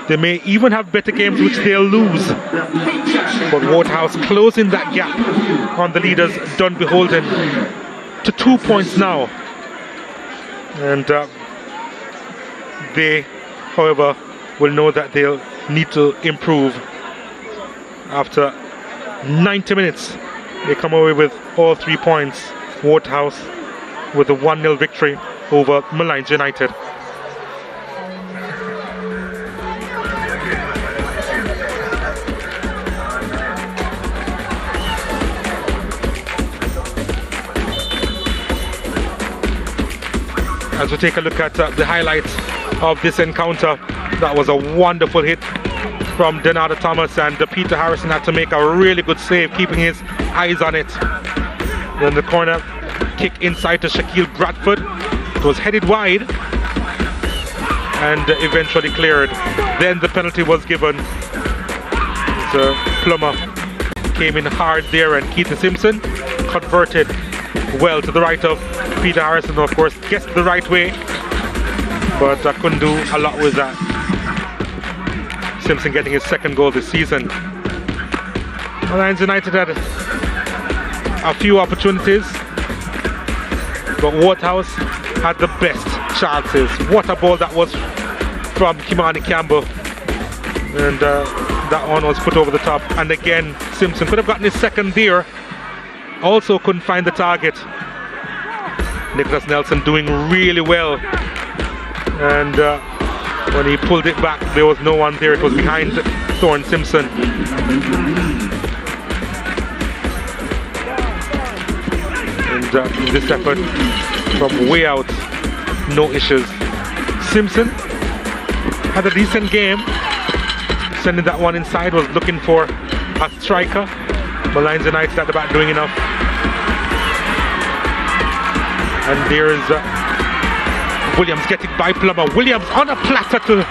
They may even have better games which they'll lose. But Waterhouse closing that gap on the leaders, done beholden to 2 points now. And they, however, will know that they'll need to improve. After 90 minutes, they come away with all 3 points. Waterhouse with a 1-0 victory over Molynes United. As we take a look at the highlights of this encounter, that was a wonderful hit from Denardo Thomas, and Peter Harrison had to make a really good save, keeping his eyes on it. Then the corner kick inside to Shaquille Bradford. It was headed wide and eventually cleared. Then the penalty was given. So Plummer came in hard there, and Keithy Simpson converted well to the right of Peter Harrison. Of course, guessed the right way, but I couldn't do a lot with that. Simpson getting his second goal this season. Molynes United had a few opportunities, but Waterhouse had the best chances. What a ball that was from Kimani Campbell, and that one was put over the top. And again, Simpson could have gotten his second there, also couldn't find the target. Nicholas Nelson doing really well, and when he pulled it back, there was no one there. It was behind Thorne Simpson. And in this effort from way out, no issues. Simpson had a decent game, sending that one inside, was looking for a striker. Molynes United at the back doing enough. And there's Williams getting by Plummer. Williams on a platter to...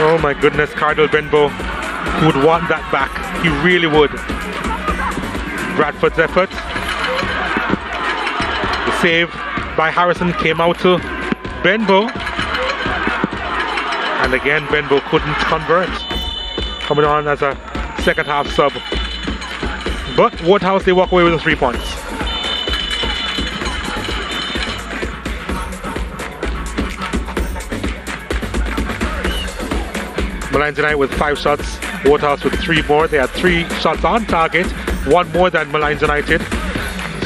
Oh my goodness, Cardell Benbow would want that back. He really would. Bradford's effort. The save by Harrison came out to Benbow. And again, Benbow couldn't convert. Coming on as a second half sub. But Waterhouse, they walk away with the 3 points. Molynes United with 5 shots, Waterhouse with 3 more. They had 3 shots on target, one more than Molynes United.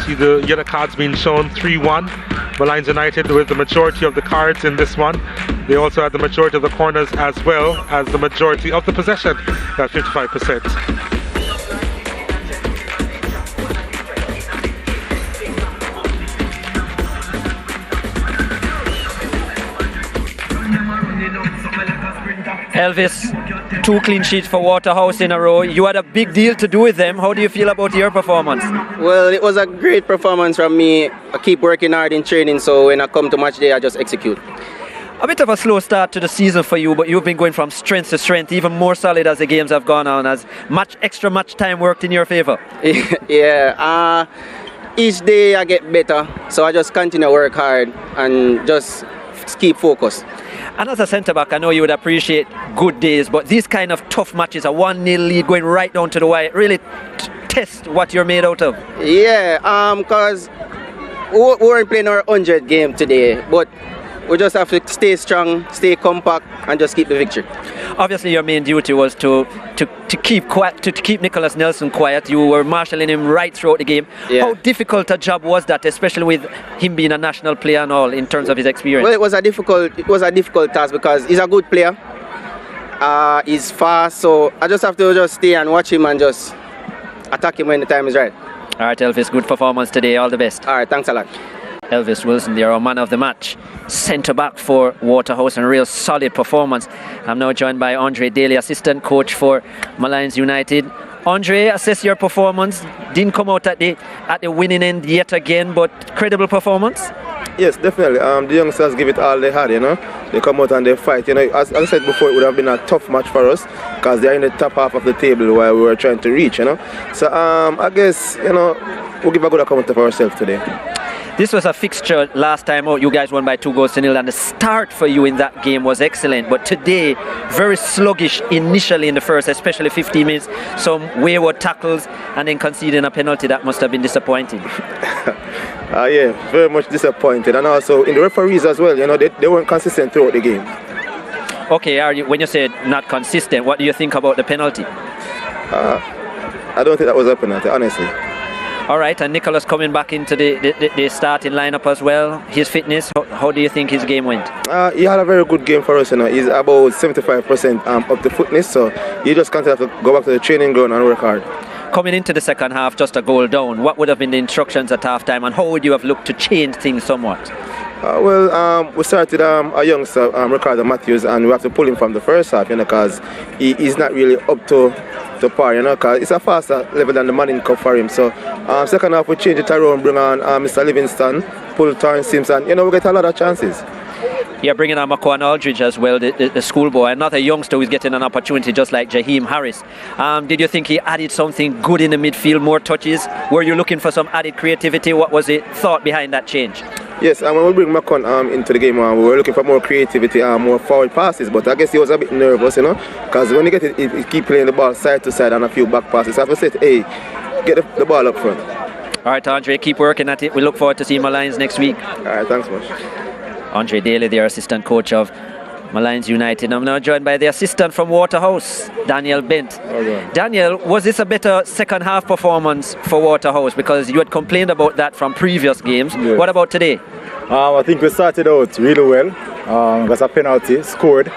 See the yellow cards being shown, 3-1. Molynes United with the majority of the cards in this one. They also had the majority of the corners as well as the majority of the possession at 55%. Elvis, 2 clean sheets for Waterhouse in a row. You had a big deal to do with them. How do you feel about your performance? Well, it was a great performance from me. I keep working hard in training, so when I come to match day, I just execute. A bit of a slow start to the season for you, but you've been going from strength to strength, even more solid as the games have gone on. Has extra match time worked in your favor? Yeah, each day I get better, so I just continue to work hard and just keep focused. And as a centre-back, I know you would appreciate good days, but these kind of tough matches, a 1-0 lead going right down to the wire, really test what you're made out of. Yeah, because we weren't playing our 100 game today, but we just have to stay strong, stay compact, and just keep the victory. Obviously, your main duty was to keep quiet, to keep Nicholas Nelson quiet. You were marshalling him right throughout the game. Yeah. How difficult a job was that, especially with him being a national player and all, in terms of his experience? Well, it was a difficult task because he's a good player. He's fast, so I just have to just stay and watch him and just attack him when the time is right. All right, Elvis, good performance today. All the best. All right, thanks a lot. Elvis Wilson, they are our man of the match, centre back for Waterhouse, and a real solid performance. I'm now joined by Andre Daly, assistant coach for Molynes United. Andre, assess your performance. Didn't come out at the winning end yet again, but credible performance. Yes, definitely. The youngsters give it all they had, you know. They come out and they fight. You know, as I said before, it would have been a tough match for us because they're in the top half of the table while we were trying to reach, you know. So I guess, you know, we'll give a good account of ourselves today. This was a fixture last time out. You guys won by 2-0, and the start for you in that game was excellent. But today, very sluggish initially in the first, especially 15 minutes. Some wayward tackles, and then conceding a penalty. That must have been disappointing. Yeah, very much disappointed. And also in the referees as well, you know, they weren't consistent throughout the game. Okay, when you say not consistent, what do you think about the penalty? I don't think that was a penalty, honestly. All right, and Nicholas coming back into the starting lineup as well. His fitness, how do you think his game went? He had a very good game for us, you know. He's about 75% up to fitness, so he just can't have to go back to the training ground and work hard. Coming into the second half, just a goal down, what would have been the instructions at half-time, and how would you have looked to change things somewhat? We started a youngster, Ricardo Matthews, and we have to pull him from the first half, you know, because he's not really up to par, you know, because it's a faster level than the Manning Cup for him. So second half we change it around, bring on Mr. Livingston, pull Torrance Simpson, you know, we get a lot of chances. Yeah, bringing on Makwan Aldridge as well, the schoolboy, another youngster who's getting an opportunity just like Jaheim Harris. Did you think he added something good in the midfield, more touches? Were you looking for some added creativity? What was the thought behind that change? Yes, and when we bring Makwan into the game, we were looking for more creativity and more forward passes, but I guess he was a bit nervous, you know, because when he get it, he keep playing the ball side to side and a few back passes. So I have to say, hey, get the ball up front. All right, Andre, keep working at it. We look forward to seeing Molynes next week. All right, thanks much. Andre Daly, the assistant coach of Molynes United. I'm now joined by the assistant from Waterhouse, Daniel Bent. Daniel, was this a better second half performance for Waterhouse? Because you had complained about that from previous games. Yes. What about today? I think we started out really well. Got a penalty, scored,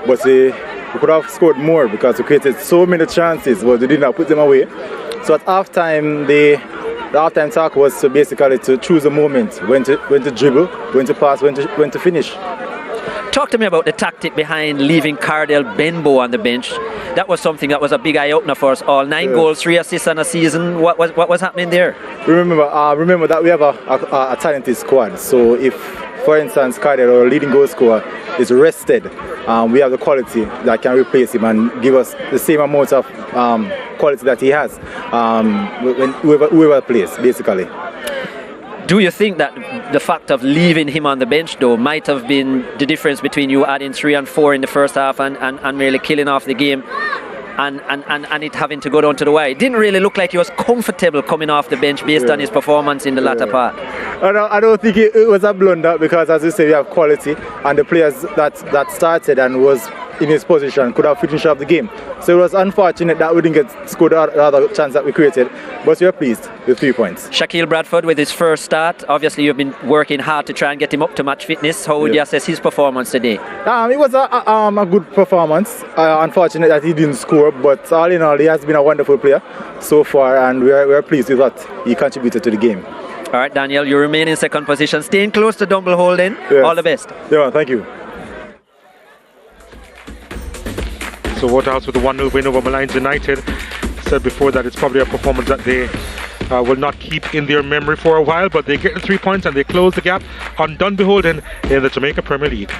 but we could have scored more because we created so many chances, but we did not put them away. So at halftime, the halftime talk was basically to choose a moment, when to dribble, when to pass, when to finish. Talk to me about the tactic behind leaving Cardell Benbow on the bench. That was something that was a big eye-opener for us all. 9 goals, 3 assists on a season. What was happening there? Remember that we have a talented squad. So if, for instance, Cardell, our leading goal scorer, is rested, we have the quality that can replace him and give us the same amount of quality that he has when whoever plays, basically. Do you think that the fact of leaving him on the bench, though, might have been the difference between you adding 3 and 4 in the first half and really killing off the game and it having to go down to the wire? It didn't really look like he was comfortable coming off the bench based on his performance in the latter part. I don't think it was a blunder because, as you say, we have quality, and the players that started and was in his position could have finished off the game. So it was unfortunate that we didn't get scored the other chance that we created, but we are pleased with 3 points. Shaquille Bradford with his first start. Obviously, you've been working hard to try and get him up to match fitness. How would you assess his performance today? It was a good performance. Unfortunate that he didn't score, but all in all, he has been a wonderful player so far, and we are pleased with what he contributed to the game. All right, Daniel, you remain in second position, staying close to double holding. Yes. All the best. Yeah, thank you. So Waterhouse with a 1-0 win over Molynes United. Said before that it's probably a performance that they will not keep in their memory for a while, but they get the 3 points and they close the gap on done beholden in the Jamaica Premier League.